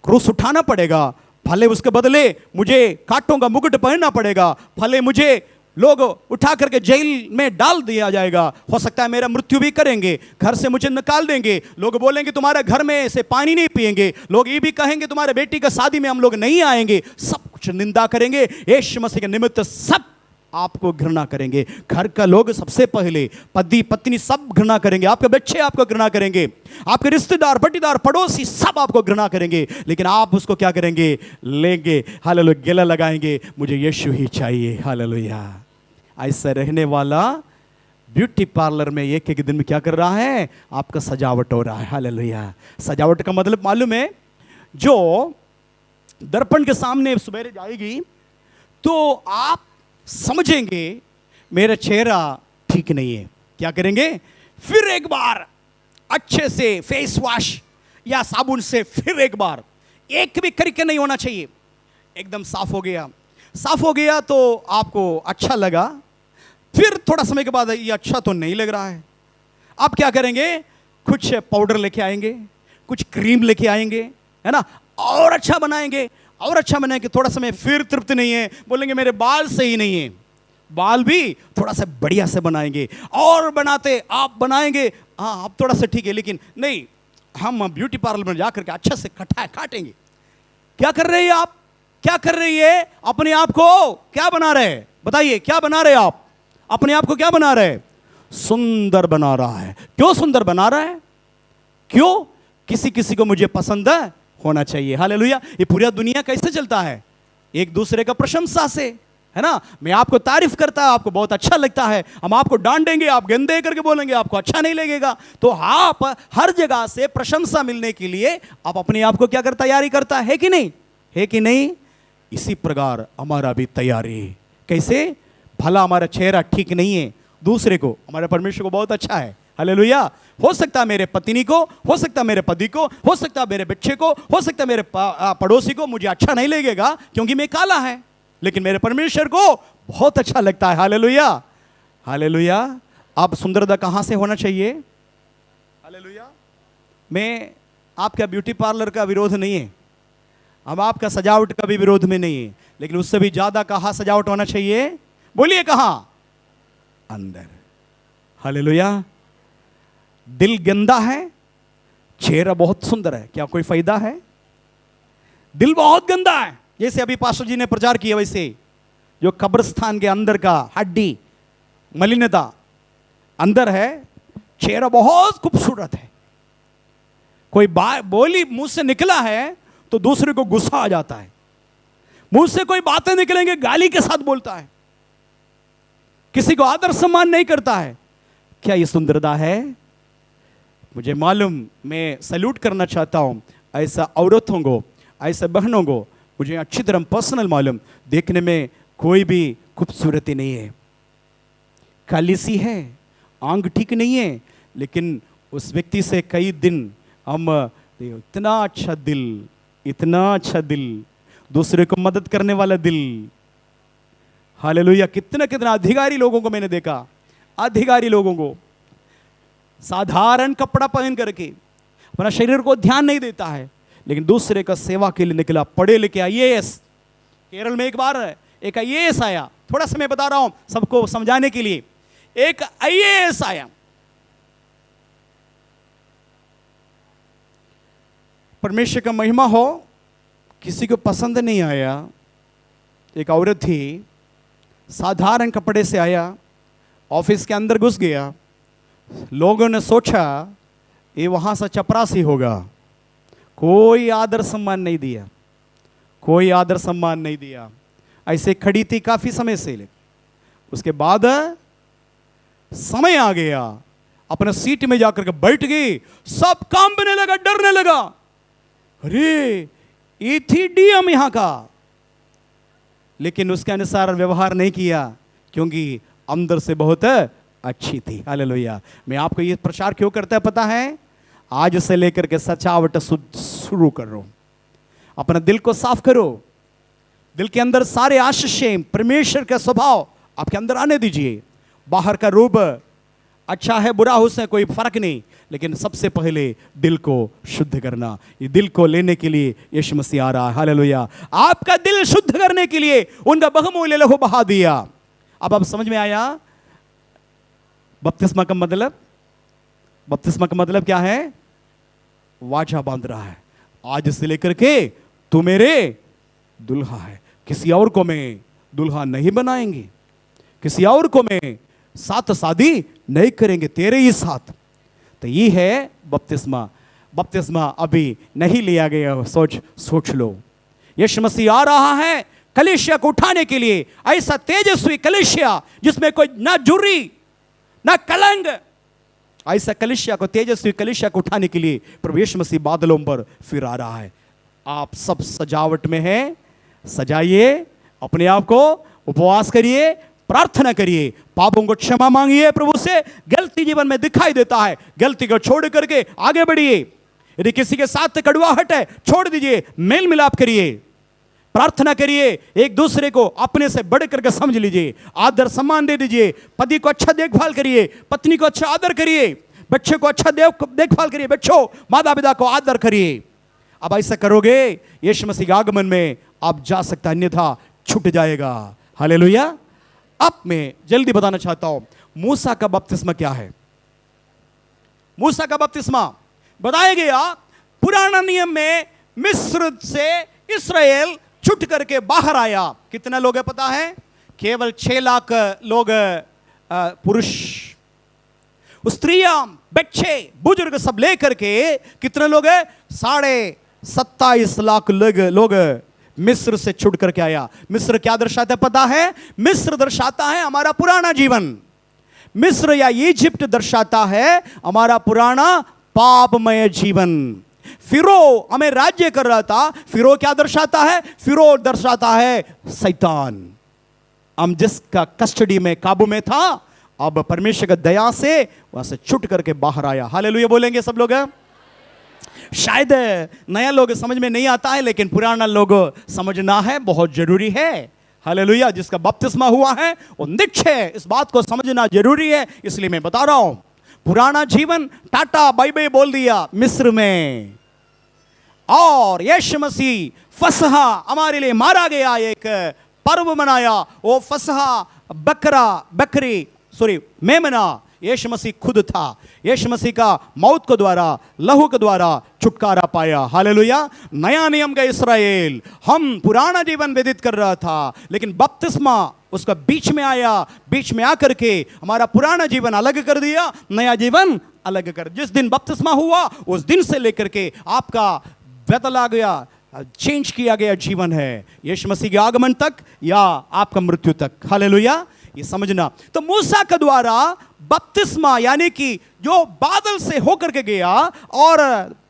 S3: क्रूस उठाना पड़ेगा, भले उसके बदले मुझे कांटों का मुकुट पहनना पड़ेगा, भले मुझे लोग उठा करके जेल में डाल दिया जाएगा, हो सकता है मेरा मृत्यु भी करेंगे, घर से मुझे निकाल देंगे, लोग बोलेंगे तुम्हारे घर में से पानी नहीं पिएंगे, लोग ये भी कहेंगे तुम्हारे बेटी का शादी में हम लोग नहीं आएंगे, सब कुछ निंदा करेंगे। यीशु मसीह के निमित्त सब आपको घृणा करेंगे। घर का लोग सबसे पहले, पति पत्नी सब घृणा करेंगे, आपके बच्चे आपको घृणा करेंगे, आपके रिश्तेदार, पटीदार, पड़ोसी सब आपको घृणा करेंगे। लेकिन आप उसको क्या करेंगे? लेंगे, हालेलुया, गला लगाएंगे, मुझे यीशु ही चाहिए। हालेलुया। ऐसा रहने वाला ब्यूटी पार्लर में एक एक दिन में क्या कर रहा है, आपका सजावट हो रहा है। हालेलुया। सजावट का मतलब मालूम है, जो दर्पण के सामने सवेरे जाएगी तो आप समझेंगे मेरा चेहरा ठीक नहीं है। क्या करेंगे, फिर एक बार अच्छे से फेस वॉश या साबुन से फिर एक बार, एक भी करके नहीं होना चाहिए, एकदम साफ हो गया। साफ हो गया तो आपको अच्छा लगा, फिर थोड़ा समय के बाद ये अच्छा तो नहीं लग रहा है। आप क्या करेंगे, कुछ पाउडर लेके आएंगे, कुछ क्रीम लेके आएंगे, है ना, और अच्छा बनाएंगे, और अच्छा बनाएंगे। थोड़ा समय फिर तृप्त नहीं है, बोलेंगे मेरे बाल सही नहीं है, बाल भी थोड़ा सा बढ़िया से बनाएंगे, और बनाते आप बनाएंगे, हाँ आप थोड़ा सा ठीक है, लेकिन नहीं, हम ब्यूटी पार्लर में जाकर के अच्छे से काटेंगे। क्या कर रहे हैं आप, क्या कर रही है, अपने आप को क्या बना रहे हैं, बताइए क्या बना रहे हैं आप, अपने आप को क्या बना रहे हैं, सुंदर बना रहा है। क्यों सुंदर बना रहा है, क्यों, किसी किसी को मुझे पसंद होना चाहिए। हालेलुया। ये पूरा दुनिया कैसे चलता है, एक दूसरे का प्रशंसा से, है ना। मैं आपको तारीफ करता है, आपको बहुत अच्छा लगता है, हम आपको डांटेंगे, आप गंदे करके बोलेंगे, आपको अच्छा नहीं लगेगा। तो आप हर जगह से प्रशंसा मिलने के लिए आप अपने आप को क्या कर तैयारी करता है कि नहीं, है कि नहीं। इसी प्रकार हमारा भी तैयारी, कैसे, भला हमारा चेहरा ठीक नहीं है, दूसरे को, हमारे परमेश्वर को बहुत अच्छा है। हालेलुया। हो सकता है मेरे पत्नी को, हो सकता है मेरे पति को, हो सकता है मेरे बच्चे को, हो सकता है मेरे पड़ोसी को मुझे अच्छा नहीं लगेगा क्योंकि मैं काला है, लेकिन मेरे परमेश्वर को बहुत अच्छा लगता है। हालेलुया। हालेलुया। अब सुंदरता कहां से होना चाहिए, हालेलुया। मैं आपका ब्यूटी पार्लर का विरोध नहीं है, हम आपका सजावट का भी विरोध में नहीं है, लेकिन उससे भी ज्यादा कहां सजावट होना चाहिए, बोलिए कहां, अंदर। हालेलुया। दिल गंदा है, चेहरा बहुत सुंदर है, क्या कोई फायदा है। दिल बहुत गंदा है, जैसे अभी पास्टर जी ने प्रचार किया, वैसे जो कब्रिस्तान के अंदर का हड्डी मलिनता अंदर है, चेहरा बहुत खूबसूरत है, कोई बोली मुंह से निकला है तो दूसरे को गुस्सा आ जाता है, मुंह से कोई बातें निकलेंगे गाली के साथ बोलता है, किसी को आदर सम्मान नहीं करता है। क्या ये सुंदरता है, मुझे मालूम, मैं सैल्यूट करना चाहता हूं ऐसा औरतों को, ऐसे बहनों को, मुझे अच्छी तरह पर्सनल मालूम, देखने में कोई भी खूबसूरती नहीं है, काली सी है, आंग ठीक नहीं है, लेकिन उस व्यक्ति से कई दिन हम, इतना अच्छा दिल, इतना अच्छा दिल, दूसरे को मदद करने वाला दिल। हालेलुया। कितना कितना अधिकारी लोगों को मैंने देखा, अधिकारी लोगों को साधारण कपड़ा पहन करके अपना शरीर को ध्यान नहीं देता है, लेकिन दूसरे का सेवा के लिए निकला, पढ़े लिखे आईएएस। केरल में एक बार एक आईएएस आया, थोड़ा सा मैं बता रहा हूं सबको समझाने के लिए, एक आईएएस आया, परमेश्वर का महिमा हो, किसी को पसंद नहीं आया, एक औरत थी, साधारण कपड़े से आया, ऑफिस के अंदर घुस गया, लोगों ने सोचा ये वहां से चपरासी होगा, कोई आदर सम्मान नहीं दिया, कोई आदर सम्मान नहीं दिया, ऐसे खड़ी थी काफी समय से। उसके बाद समय आ गया, अपने सीट में जाकर के बैठ गई, सब कांपने लगा, डरने लगा, अरे ये थी डीएम यहां का, लेकिन उसके अनुसार व्यवहार नहीं किया क्योंकि अंदर से बहुत अच्छी थी। हालेलुया। मैं आपको ये प्रचार क्यों करता है पता है, आज से लेकर के सजावट शुरू करो, अपना दिल को साफ करो, दिल के अंदर सारे आशीषें, परमेश्वर का स्वभाव आपके अंदर आने दीजिए। बाहर का रूप अच्छा है बुरा हो, उससे कोई फर्क नहीं, लेकिन सबसे पहले दिल को शुद्ध करना, ये दिल को लेने के लिए यीशु मसीह आ रहा है। हालेलुया। आपका दिल शुद्ध करने के लिए उनका बहुमूल्य लहू बहा दिया। अब समझ में आया बपतिस्मा का मतलब, बपतिस्मा का मतलब क्या है, वाचा बांध रहा है, आज से लेकर के तू मेरे दुल्हा है, किसी और को मैं दुल्हा नहीं बनाएंगे, किसी और को मैं साथ शादी नहीं करेंगे, तेरे ही साथ। तो ये है बपतिस्मा। बपतिस्मा अभी नहीं लिया गया, सोच लो, यीशु मसीह आ रहा है कलीसिया को उठाने के लिए, ऐसा तेजस्वी कलीसिया जिसमें कोई ना जुर्री ना कलंक। ऐसा कलीसिया को, तेजस्वी कलीसिया को उठाने के लिए प्रभु यीशु मसीह बादलों पर फिर आ रहा है। आप सब सजावट में हैं, सजाइए अपने आप को, उपवास करिए, प्रार्थना करिए, पापों को क्षमा मांगिए प्रभु से। गलती जीवन में दिखाई देता है, गलती को छोड़ करके आगे बढ़िए। यदि किसी के साथ कड़वाहट है, छोड़ दीजिए, मेल मिलाप करिए, प्रार्थना करिए, एक दूसरे को अपने से बढ़ करके समझ लीजिए, आदर सम्मान दे दीजिए। पति को अच्छा देखभाल करिए, पत्नी को अच्छा आदर करिए, बच्चे को अच्छा देखभाल करिए, बच्चों माता पिता को आदर करिए। अब ऐसा करोगे, यीशु मसीह के आगमन में आप जा सकते, अन्यथा छूट जाएगा। हालेलुया। अब मैं जल्दी बताना चाहता हूं मूसा का बपतिस्मा क्या है। मूसा का बपतिस्मा बताया गया पुराना नियम में, मिस्र से इस्राएल छुट करके बाहर आया। कितना लोग है पता है? केवल 6 लाख लोग, पुरुष, स्त्रियां, बच्चे, बुजुर्ग सब लेकर के कितने लोग है? 27.5 लाख लोग मिस्र से छुट करके आया। मिस्र क्या दर्शाता है पता है? मिस्र दर्शाता है हमारा पुराना जीवन। मिस्र या इजिप्ट दर्शाता है हमारा पुराना पापमय जीवन। फिरो हमें राज्य कर रहा था। फिरो क्या दर्शाता है? फिरो दर्शाता है शैतान। हम जिसका कस्टडी में, काबू में था, अब परमेश्वर की दया से वहां से छुट करके बाहर आया। हालेलुया बोलेंगे सब लोग। शायद नया लोग समझ में नहीं आता है, लेकिन पुराना लोग समझना है, बहुत जरूरी है। हालेलुया। जिसका बपतिस्मा हुआ है वो निश्चय इस बात को समझना जरूरी है, इसलिए मैं बता रहा हूं। पुराना जीवन टाटा बाय बाय बोल दिया मिस्र में, और यीशु मसीह फसह हमारे लिए मारा गया, एक पर्व मनाया। वो फसह मेमना यीशु मसीह खुद था। यीशु मसीह का मौत के द्वारा, लहू के द्वारा छुटकारा पाया। हालेलुया। नया नियम का इस्राएल, हम पुराना जीवन व्यतीत कर रहा था, लेकिन बपतिस्मा उसका बीच में आया। बीच में आकर के हमारा पुराना जीवन अलग कर दिया, नया जीवन अलग कर। जिस दिन बपतिस्मा हुआ उस दिन से लेकर के आपका बदला गया, चेंज किया गया जीवन है, यीशु मसीह के आगमन तक या आपका मृत्यु तक। हालेलुया। ये समझना। तो मूसा के द्वारा बपतिस्मा, यानी कि जो बादल से होकर के गया, और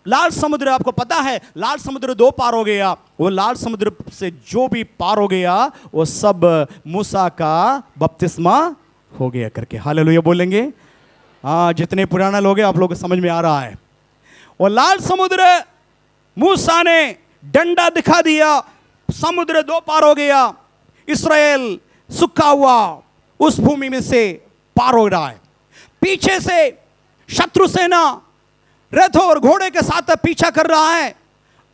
S3: लाल समुद्र, आपको पता है लाल समुद्र 2 पार हो गया। वो लाल समुद्र से जो भी पार हो गया वो सब मूसा का बपतिस्मा हो गया करके। हालेलुया बोलेंगे। हाँ, जितने पुराना लोग हैं आप लोग को समझ में आ रहा है। वो लाल समुद्र, मूसा ने डंडा दिखा दिया, समुद्र 2 पार हो गया। इस्राएल सूखा हुआ उस भूमि में से पार हो रहा है। पीछे से शत्रु सेना रथ और घोड़े के साथ पीछा कर रहा है,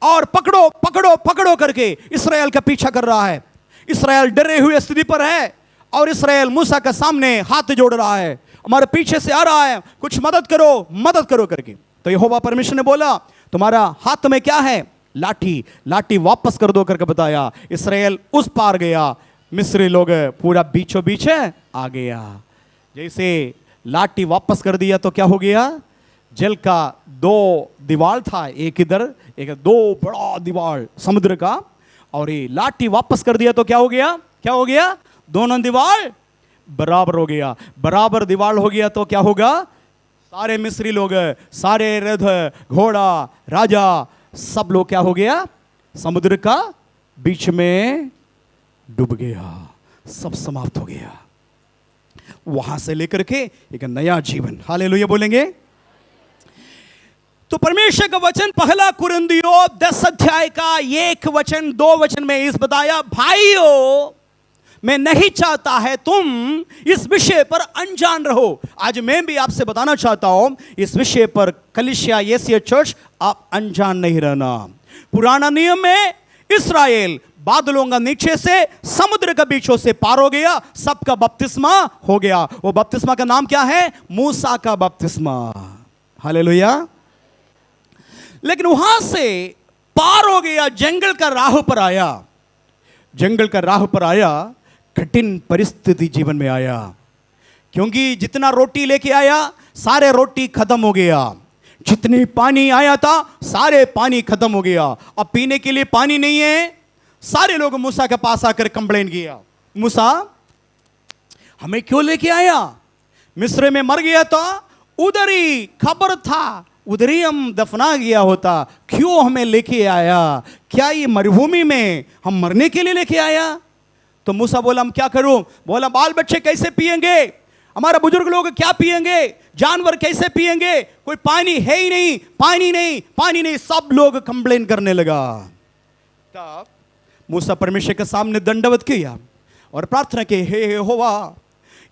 S3: और पकड़ो पकड़ो पकड़ो करके इस्राएल का पीछा कर रहा है। इस्राएल डरे हुए स्थिति पर है, और इस्राएल मूसा के सामने हाथ जोड़ रहा है, हमारे पीछे से आ रहा है, कुछ मदद करो मदद करो करके। तो यहोवा परमेश्वर ने बोला, तुम्हारा हाथ में क्या है? लाठी। लाठी वापस कर दो करके बताया। इस्राएल उस पार गया, मिस्री लोग पूरा बीचों बीच आ गया। जैसे लाठी वापस कर दिया तो क्या हो गया? जल का 2 दीवार था, एक इधर एक, 2 बड़ा दीवार समुद्र का, और ये लाठी वापस कर दिया तो क्या हो गया? क्या हो गया? दोनों दीवार बराबर हो गया। बराबर दीवार हो गया तो क्या होगा? सारे मिस्री लोग, सारे रथ, घोड़ा, राजा, सब लोग क्या हो गया? समुद्र का बीच में डूब गया, सब समाप्त हो गया। वहां से लेकर के एक नया जीवन। हालेलुया बोलेंगे। तो परमेश्वर का वचन पहला कुरिन्थियों 10 अध्याय का 1 वचन 2 वचन में इस बताया, भाइयों मैं नहीं चाहता है तुम इस विषय पर अनजान रहो। आज मैं भी आपसे बताना चाहता हूं इस विषय पर, कलीसिया एशिया चर्च, आप अनजान नहीं रहना। पुराना नियम में इस्राएल बादलों का नीचे से समुद्र के बीचों से पार हो गया, सबका बपतिस्मा हो गया। वो बपतिस्मा का नाम क्या है? मूसा का बपतिस्मा। हालेलुया। लेकिन वहां से पार हो गया, जंगल का राह पर आया। जंगल का राह पर आया, कठिन परिस्थिति जीवन में आया, क्योंकि जितना रोटी लेके आया सारे रोटी खत्म हो गया। जितनी पानी आया था सारे पानी खत्म हो गया। अब पीने के लिए पानी नहीं है। सारे लोग मूसा के पास आकर कंप्लेन किया, मूसा हमें क्यों लेके आया? मिस्र में मर गया था, उधर ही खबर था, उधर ही हम दफना गया होता, क्यों हमें लेके आया? क्या ये मरुभूमि में हम मरने के लिए लेके आया? तो मूसा बोला हम क्या करूं? बोला बाल बच्चे कैसे पिएंगे, हमारा बुजुर्ग लोग क्या पिएंगे, जानवर कैसे पिएंगे, कोई पानी है ही नहीं, पानी नहीं, पानी नहीं। सब लोग कंप्लेन करने लगा। तब मूसा परमेश्वर के सामने दंडवत किया और प्रार्थना की, हे यहोवा,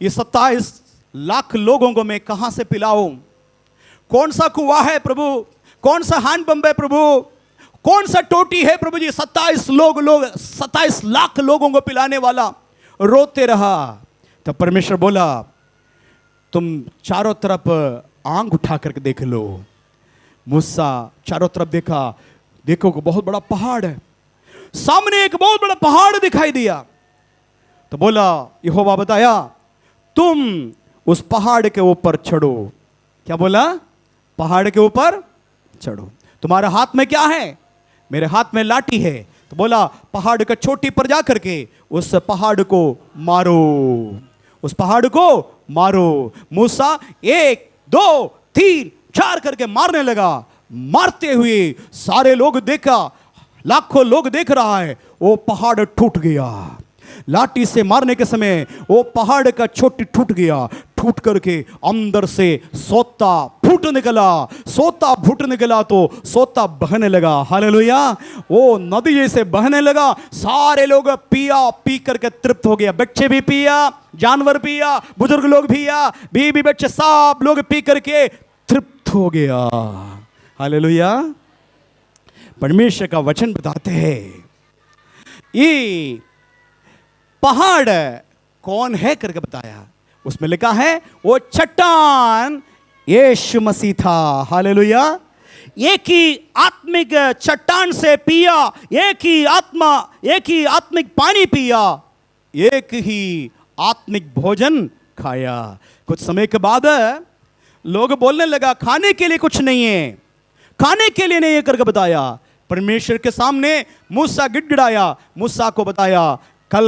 S3: ये 27 लाख लोगों को मैं कहां से पिलाऊं? कौन सा कुआं है प्रभु, कौन सा हैंडपंप है प्रभु, कौन सा टोटी है प्रभु जी? 27 लाख लोगों को पिलाने वाला। रोते रहा। तब परमेश्वर बोला तुम चारों तरफ आंख उठा करके देख लो। मूसा चारों तरफ देखा, देखो को बहुत बड़ा पहाड़ है, सामने एक बहुत बड़ा पहाड़ दिखाई दिया। तो बोला यहोवा बताया तुम उस पहाड़ के ऊपर चढ़ो। क्या बोला? पहाड़ के ऊपर चढ़ो। तुम्हारे हाथ में क्या है? मेरे हाथ में लाठी है। तो बोला पहाड़ का चोटी पर जाकर के उस पहाड़ को मारो, उस पहाड़ को मारो। मूसा 1 2 3 4 करके मारने लगा। मारते हुए सारे लोग देखा, लाखों लोग देख रहा है, वो पहाड़ टूट गया। लाठी से मारने के समय वो पहाड़ का चोटी टूट गया। टूट करके अंदर से सोता फूट निकला। सोता फूट निकला तो सोता बहने लगा। हालेलुया। वो नदी जैसे बहने लगा। सारे लोग पिया, पी करके तृप्त हो गया। बच्चे भी पिया, जानवर पिया, बुजुर्ग लोग पिया, बीवी बच्चे सब लोग पी करके तृप्त हो गया। हालेलुया। परमेश्वर का वचन बताते हैं ये पहाड़ कौन है करके बताया। उसमें लिखा है वो चट्टान यीशु मसीह था। हालेलुया। एक ही आत्मिक चट्टान से पिया, एक ही आत्मा, एक ही आत्मिक पानी पिया, एक ही आत्मिक भोजन खाया। कुछ समय के बाद लोग बोलने लगा खाने के लिए कुछ नहीं है, खाने के लिए नहीं है करके बताया। परमेश्वर के सामने मूसा गिड़गिड़ाया। मूसा को बताया कल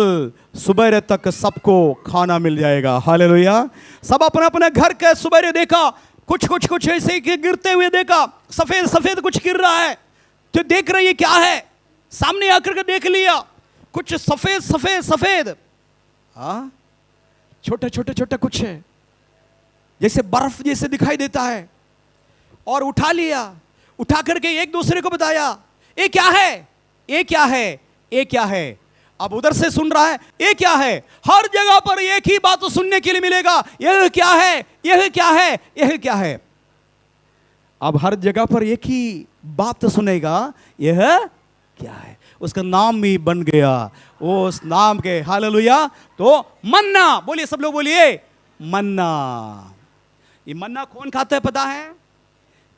S3: सुबह तक सबको खाना मिल जाएगा। हालेलुया। सब अपना अपना घर के सुबह देखा, कुछ ऐसे ही गिरते हुए देखा, सफेद सफेद कुछ गिर रहा है। तो देख रही है क्या है, सामने आकर के देख लिया, कुछ सफेद सफेद सफेद, हाँ छोटा कुछ है, जैसे बर्फ जैसे दिखाई देता है। और उठा लिया, उठा करके एक दूसरे को बताया ये क्या है, ये क्या है, ये क्या है। अब उधर से सुन रहा है ये क्या है। हर जगह पर एक ही बात सुनने के लिए मिलेगा, यह क्या है, यह क्या है, यह क्या है। अब हर जगह पर एक ही बात सुनेगा, यह क्या है। उसका नाम भी बन गया उस नाम के। हालेलुया। तो मन्ना, बोलिए सब लोग बोलिए मन्ना। ये मन्ना कौन खाता है पता है?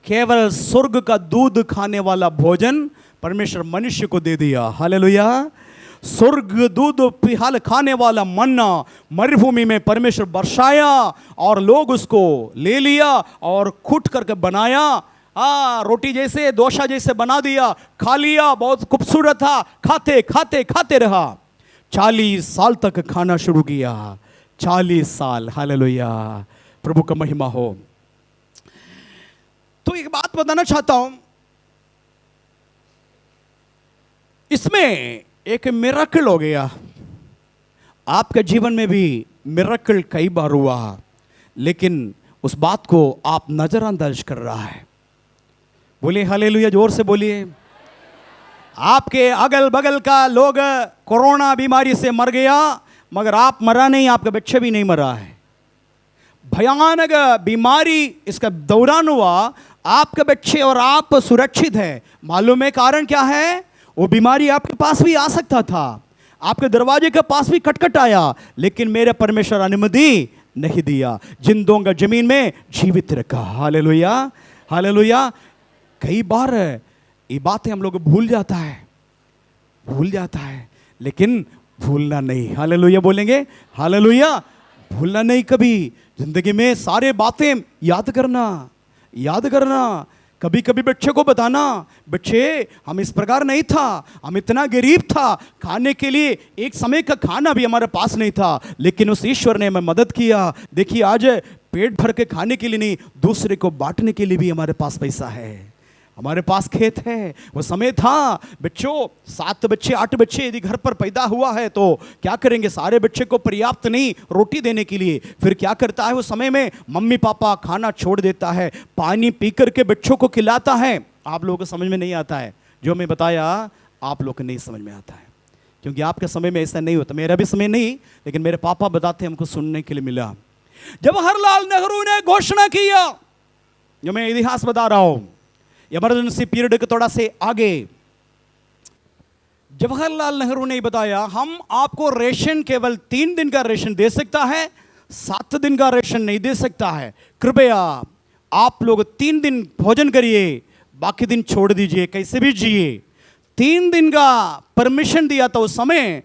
S3: केवल स्वर्ग का दूध खाने वाला भोजन परमेश्वर मनुष्य को दे दिया। हालेलुया। स्वर्ग दूध पिहाल खाने वाला मन्ना मरुभूमि में परमेश्वर बरसाया और लोग उसको ले लिया और कूट करके बनाया, रोटी जैसे दोशा जैसे बना दिया, खा लिया। बहुत खूबसूरत था, खाते खाते खाते रहा। 40 साल तक खाना शुरू किया। 40 साल। हालेलुया। प्रभु का महिमा हो। तो एक बात बताना चाहता हूं, इसमें एक मिरेकल हो गया। आपके जीवन में भी मिरेकल कई बार हुआ, लेकिन उस बात को आप नजरअंदाज कर रहा है। बोलिए हालेलुया, जोर से बोलिए। आपके अगल बगल का लोग कोरोना बीमारी से मर गया, मगर आप मरा नहीं, आपका बच्चे भी नहीं मरा है। भयानक बीमारी इसका दौरान हुआ, आपके बच्चे और आप सुरक्षित है। मालूम है कारण क्या है? वो बीमारी आपके पास भी आ सकता था, आपके दरवाजे के पास भी खटखट आया, लेकिन मेरे परमेश्वर अनुमति नहीं दिया। जिंदों का जमीन में जीवित रखा। हालेलुया। हालेलुया। कई बार ये बातें हम लोग भूल जाता है, लेकिन भूलना नहीं। हालेलुया बोलेंगे। हालेलुया। भूलना नहीं कभी। जिंदगी में सारे बातें याद करना। कभी कभी बच्चे को बताना, बच्चे हम इस प्रकार नहीं था, हम इतना गरीब था, खाने के लिए एक समय का खाना भी हमारे पास नहीं था, लेकिन उस ईश्वर ने हमें मदद किया। देखिए आज पेट भर के खाने के लिए नहीं, दूसरे को बांटने के लिए भी हमारे पास पैसा है, हमारे पास खेत है। वो समय था बच्चों, 7 बच्चे 8 बच्चे यदि घर पर पैदा हुआ है तो क्या करेंगे, सारे बच्चे को पर्याप्त नहीं रोटी देने के लिए, फिर क्या करता है उस समय में, मम्मी पापा खाना छोड़ देता है, पानी पी करके बच्चों को खिलाता है। आप लोगों को समझ में नहीं आता है जो मैं बताया, आप लोग को नहीं समझ में आता है, क्योंकि आपके समय में ऐसा नहीं होता, मेरा भी समय नहीं, लेकिन मेरे पापा बताते हमको सुनने के लिए मिला। जवाहरलाल नेहरू ने घोषणा किया, जो मैं इतिहास बता रहा हूं, इमरजेंसी पीरियड के थोड़ा से आगे, जवाहरलाल नेहरू ने बताया हम आपको रेशन केवल 3 दिन का रेशन दे सकता है, 7 दिन का रेशन नहीं दे सकता है। कृपया आप लोग 3 दिन भोजन करिए, बाकी दिन छोड़ दीजिए, कैसे भी जिए। 3 दिन का परमिशन दिया था उस समय।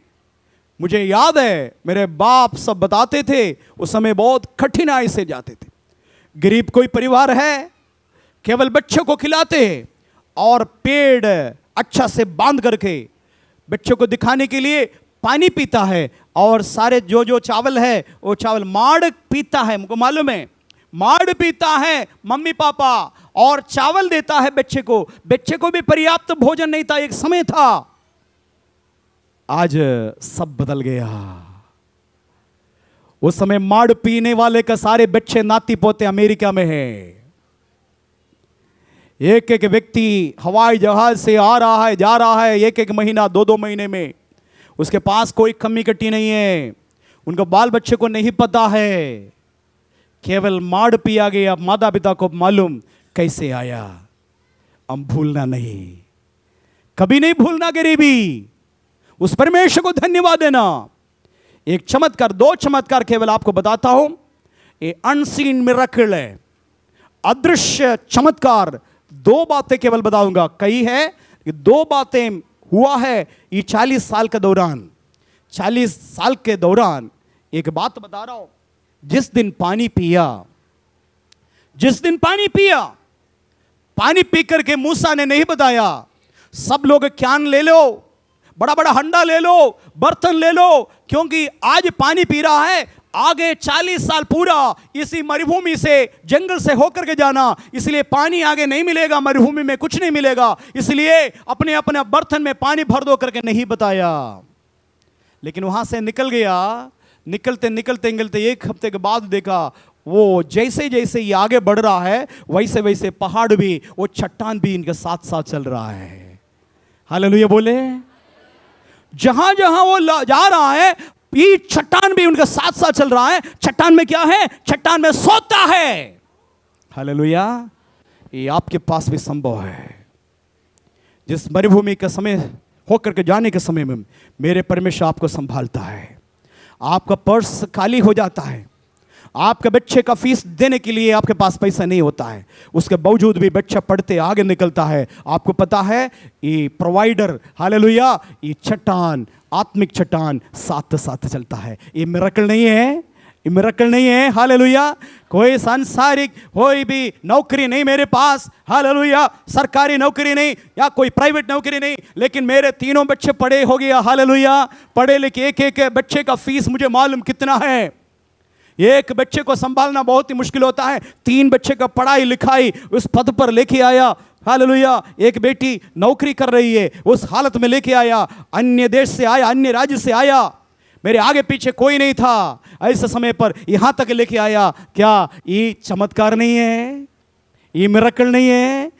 S3: मुझे याद है मेरे बाप सब बताते थे, उस समय बहुत कठिनाई से जाते थे। गरीब कोई परिवार है, केवल बच्चों को खिलाते हैं और पेड़ अच्छा से बांध करके बच्चों को दिखाने के लिए पानी पीता है, और सारे जो चावल है वो चावल माड़ पीता है, मुझको मालूम है, माड़ पीता है मम्मी पापा, और चावल देता है बच्चे को भी पर्याप्त भोजन नहीं था, एक समय था। आज सब बदल गया। उस समय माड़ पीने वाले का सारे बच्चे नाती पोते अमेरिका में हैं। एक एक व्यक्ति हवाई जहाज से आ रहा है, जा रहा है, एक एक महीना 2-2 महीने में, उसके पास कोई कमी कट्टी नहीं है, उनका बाल बच्चे को नहीं पता है, केवल माड़ पिया गया। माता पिता को मालूम कैसे आया। हम भूलना नहीं, कभी नहीं भूलना गरीबी, उस परमेश्वर को धन्यवाद देना। एक चमत्कार, 2 चमत्कार केवल आपको बताता हूं, ये अनसीन मिरेकल है, अदृश्य चमत्कार। 2 बातें केवल बताऊंगा, कई है कि 2 बातें हुआ है ये 40 साल के दौरान। 40 साल के दौरान एक बात बता रहा हूं, जिस दिन पानी पिया, पानी पी करके मूसा ने नहीं बताया, सब लोग कैन ले लो, बड़ा बड़ा हंडा ले लो, बर्तन ले लो, क्योंकि आज पानी पी रहा है, आगे 40 साल पूरा इसी मरुभूमि से, जंगल से होकर के जाना, इसलिए पानी आगे नहीं मिलेगा, मरुभूमि में कुछ नहीं मिलेगा, इसलिए अपने अपने बर्तन में पानी भर दो करके नहीं बताया। लेकिन वहां से निकल गया, निकलते निकलते निकलते 1 हफ्ते के बाद देखा, वो जैसे जैसे ये आगे बढ़ रहा है, वैसे वैसे पहाड़ भी, वो चट्टान भी इनके साथ साथ चल रहा है। हालेलुया बोले। जहां जहां वो जा रहा है, ये चट्टान भी उनके साथ साथ चल रहा है। चट्टान में क्या है? चट्टान में सोता है। हालेलुया। ये आपके पास भी संभव है। जिस मरुभूमि का समय होकर के जाने के समय में मेरे परमेश्वर आपको संभालता है। आपका पर्स खाली हो जाता है, आपके बच्चे का फीस देने के लिए आपके पास पैसा नहीं होता है, उसके बावजूद भी बच्चा पढ़ते आगे निकलता है। आपको पता है ये प्रोवाइडर, हालेलुया, ये चट्टान, आत्मिक चट्टान साथ साथ चलता है। ये मिरेकल नहीं है, ये मिरेकल नहीं है। हालेलुया। कोई सांसारिक कोई भी नौकरी नहीं मेरे पास, हालेलुया, सरकारी नौकरी नहीं या कोई प्राइवेट नौकरी नहीं, लेकिन मेरे 3 बच्चे पढ़े हो गया, हालेलुया, पढ़े लिखे, एक एक बच्चे का फीस मुझे मालूम कितना है। एक बच्चे को संभालना बहुत ही मुश्किल होता है, 3 बच्चे का पढ़ाई लिखाई उस पद पर लेके आया, हालेलुया। एक बेटी नौकरी कर रही है, उस हालत में लेके आया, अन्य देश से आया, अन्य राज्य से आया, मेरे आगे पीछे कोई नहीं था, ऐसे समय पर यहां तक लेके आया। क्या ये चमत्कार नहीं है? ये मिरेकल नहीं है?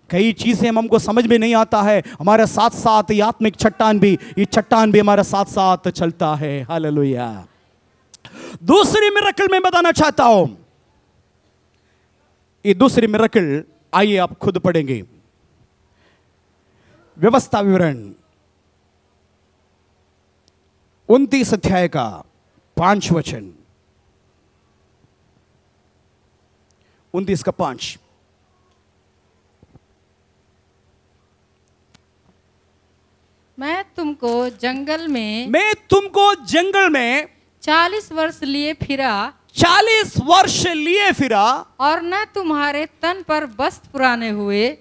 S3: कई चीजें हमको समझ में नहीं आता है, हमारे साथ साथ ये आत्मिक चट्टान भी, ये चट्टान भी हमारे साथ साथ चलता है। हालेलुया। दूसरी मिरेकल मैं बताना चाहता हूं, ये दूसरी मिरेकल आइए आप खुद पढ़ेंगे। व्यवस्था विवरण 29 अध्याय का 5 वचन, 29 का 5।
S2: मैं तुमको जंगल में 40 वर्ष लिए फिरा,
S3: 40 वर्ष लिए फिरा,
S2: और न तुम्हारे तन पर वस्त्र पुराने हुए,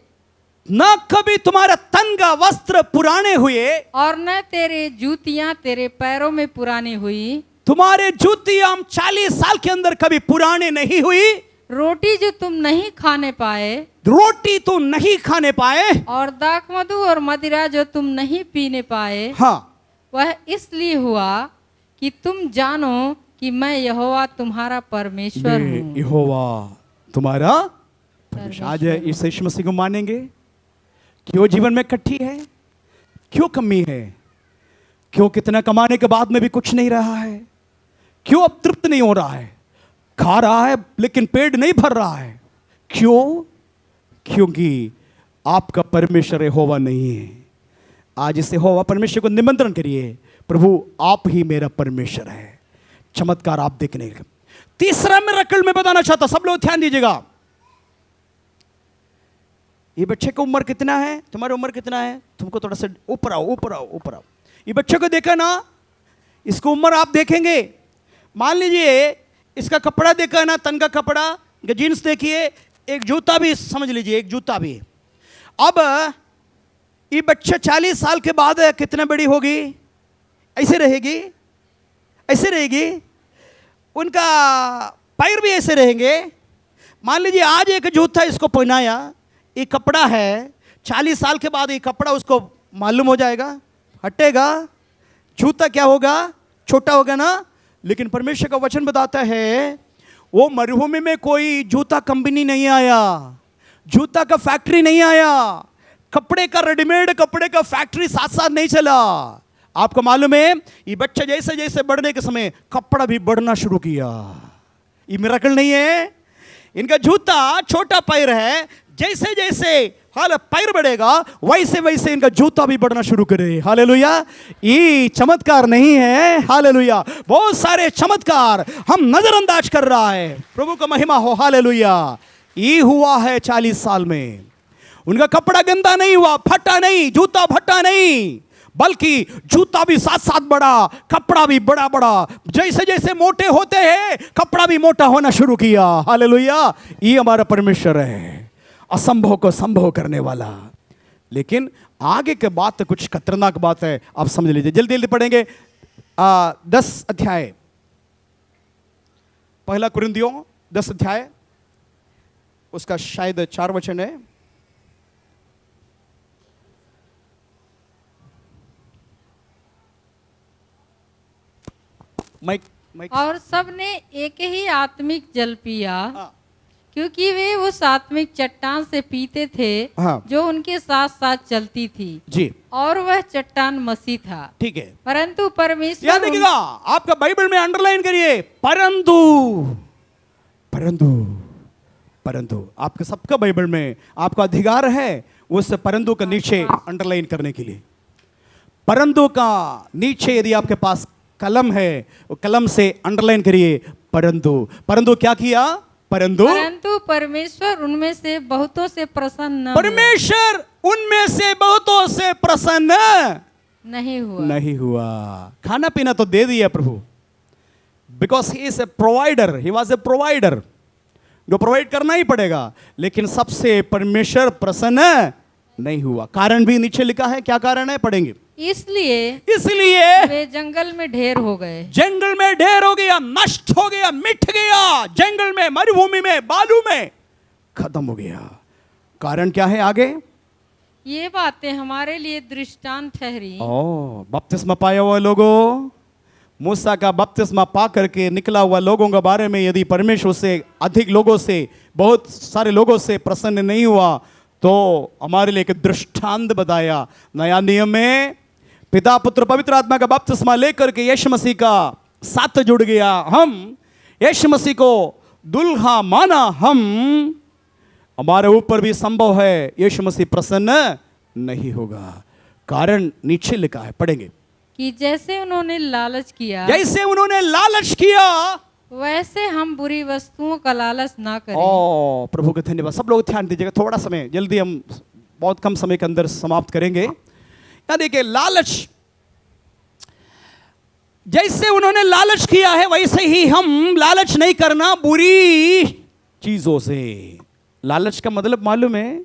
S3: न कभी तुम्हारा तन का वस्त्र पुराने हुए,
S2: और न तेरे जूतियां तेरे पैरों में पुरानी हुई,
S3: तुम्हारे जूती आम 40 साल के अंदर कभी पुराने नहीं हुई,
S2: रोटी जो तुम नहीं खाने पाए,
S3: रोटी तो नहीं खाने पाए,
S2: और दाख मधु और मदिरा जो तुम नहीं पीने पाए,
S3: हाँ,
S2: वह इसलिए हुआ कि तुम जानो कि मैं यहोवा तुम्हारा परमेश्वर
S3: मैं
S2: हूँ।
S3: यहोवा तुम्हारा परमेश्वर। आज इस यीशु मसीह को मानेंगे? क्यों जीवन में कट्ठी है, क्यों कमी है, क्यों कितना कमाने के बाद में भी कुछ नहीं रहा है, क्यों अब तृप्त नहीं हो रहा है, खा रहा है लेकिन पेट नहीं भर रहा है, क्यों? क्योंकि आपका परमेश्वर यहोवा नहीं है। आज इस यहोवा परमेश्वर को निमंत्रण करिए, प्रभु आप ही मेरा परमेश्वर है, चमत्कार आप देखने का। तीसरा मिरेकल मैं बताना चाहता, सब लोग ध्यान दीजिएगा। ये बच्चे का उम्र कितना है, तुम्हारी उम्र कितना है, तुमको थोड़ा सा ऊपर आओ, ऊपर आओ, ऊपर आओ। ये बच्चे को देखा ना, इसको उम्र आप देखेंगे, मान लीजिए इसका कपड़ा देखा ना, तन का कपड़ा, जीन्स देखिए, एक जूता भी समझ लीजिए, एक जूता भी। अब ये बच्चा 40 साल के बाद कितना बड़ी होगी, ऐसे रहेगी, ऐसे रहेगी, उनका पैर भी ऐसे रहेंगे। मान लीजिए आज एक जूता इसको पहनाया, ये कपड़ा है, 40 साल के बाद ये कपड़ा उसको मालूम हो जाएगा, हटेगा, जूता क्या होगा, छोटा होगा ना। लेकिन परमेश्वर का वचन बताता है वो मरुभूमि में कोई जूता कंपनी नहीं आया, जूता का फैक्ट्री नहीं आया, कपड़े का रेडीमेड कपड़े का फैक्ट्री साथ साथ नहीं चला। आपको मालूम है ये बच्चा जैसे जैसे बढ़ने के समय कपड़ा भी बढ़ना शुरू किया। ये मिरेकल नहीं है? इनका जूता छोटा पैर है, जैसे जैसे हाल पैर बढ़ेगा वैसे वैसे इनका जूता भी बढ़ना शुरू करे। हालेलुया। ये चमत्कार नहीं है, हालेलुया। बहुत सारे चमत्कार हम नजरअंदाज कर रहा है, प्रभु का महिमा हो, हालेलुया। ये हुआ है 40 साल में, उनका कपड़ा गंदा नहीं हुआ, फटा नहीं, जूता फटा नहीं, बल्कि जूता भी साथ साथ बड़ा, कपड़ा भी बड़ा बड़ा, जैसे जैसे मोटे होते हैं कपड़ा भी मोटा होना शुरू किया। हालेलुया। ये हमारा परमेश्वर है, असंभव को संभव करने वाला। लेकिन आगे के बात तो कुछ खतरनाक बात है, आप समझ लीजिए, जल्दी जल्दी पढ़ेंगे। 10 अध्याय, पहला कुरिन्थियों 10 अध्याय, उसका शायद 4 वचन है। माइक।
S2: और सब ने एक ही आत्मिक जल पिया,
S3: हाँ।
S2: क्योंकि वे उस आत्मिक चट्टान से पीते थे,
S3: हाँ।
S2: जो उनके साथ साथ चलती थी
S3: जी,
S2: और वह चट्टान मसीह था।
S3: ठीक है।
S2: परंतु परमेश्वर
S3: याद देखिएगा, आपका बाइबल में अंडरलाइन करिए, परंतु परंतु परंतु। आपका सबका बाइबल में आपका अधिकार है उस परंतु का नीचे अंडरलाइन करने के लिए। परंतु का नीचे यदि आपके पास कलम है, वो कलम से अंडरलाइन करिए परंतु। परंतु क्या किया? परंतु
S2: परमेश्वर उनमें से बहुतों से प्रसन्न न हुआ।
S3: परमेश्वर उनमें से बहुतों से प्रसन्न
S2: नहीं हुआ।
S3: खाना पीना तो दे दिया प्रभु, because he is a provider, he was a provider, जो प्रोवाइड करना ही पड़ेगा। लेकिन सबसे परमेश्वर प्रसन्न नहीं हुआ। कारण भी नीचे लिखा है, क्या कारण है पढ़ेंगे। इसलिए
S2: वे जंगल में ढेर हो गए,
S3: जंगल में ढेर हो गया, नष्ट हो गया, मिट गया, जंगल में, मरुभूमि में, बालू में खत्म हो गया। कारण क्या है आगे?
S2: ये बातें हमारे लिए दृष्टांत ठहरी।
S3: बपतिस्मा पाया हुआ लोगों, मूसा का बपतिस्मा पा करके निकला हुआ लोगों के बारे में यदि परमेश्वर से अधिक लोगों से, बहुत सारे लोगों से प्रसन्न नहीं हुआ तो हमारे लिए एक दृष्टांत बताया। नया नियम में पिता पुत्र पवित्र आत्मा का बपतिस्मा लेकर के यीशु मसीह का साथ जुड़ गया, हम यीशु मसीह को दुल्हा माना, हम हमारे ऊपर भी संभव है यीशु मसीह प्रसन्न नहीं होगा। कारण नीचे लिखा है, पढ़ेंगे
S2: कि जैसे उन्होंने लालच किया, वैसे हम बुरी वस्तुओं का लालच ना करें।
S3: प्रभु का धन्यवाद। सब लोग ध्यान दीजिएगा, थोड़ा समय, जल्दी हम बहुत कम समय के अंदर समाप्त करेंगे। या देखिए, लालच, जैसे उन्होंने लालच किया है वैसे ही हम लालच नहीं करना बुरी चीजों से। लालच का मतलब मालूम है?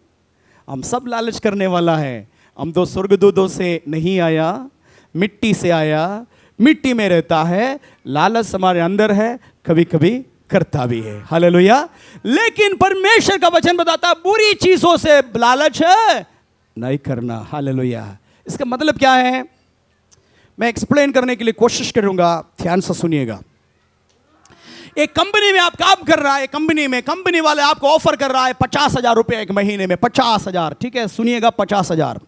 S3: हम सब लालच करने वाला है। हम तो स्वर्गदूतों से नहीं आया, मिट्टी से आया, मिट्टी में रहता है, लालच हमारे अंदर है, कभी कभी करता भी है। हालेलुया। लेकिन परमेश्वर का वचन बताता है बुरी चीजों से लालच नहीं करना। हालेलुया। इसका मतलब क्या है, मैं एक्सप्लेन करने के लिए कोशिश करूंगा, ध्यान से सुनिएगा। एक कंपनी में आप काम कर रहा है, कंपनी वाले आपको ऑफर कर रहा है 50,000 रुपये एक महीने में। 50,000, ठीक है, सुनिएगा, 50,000।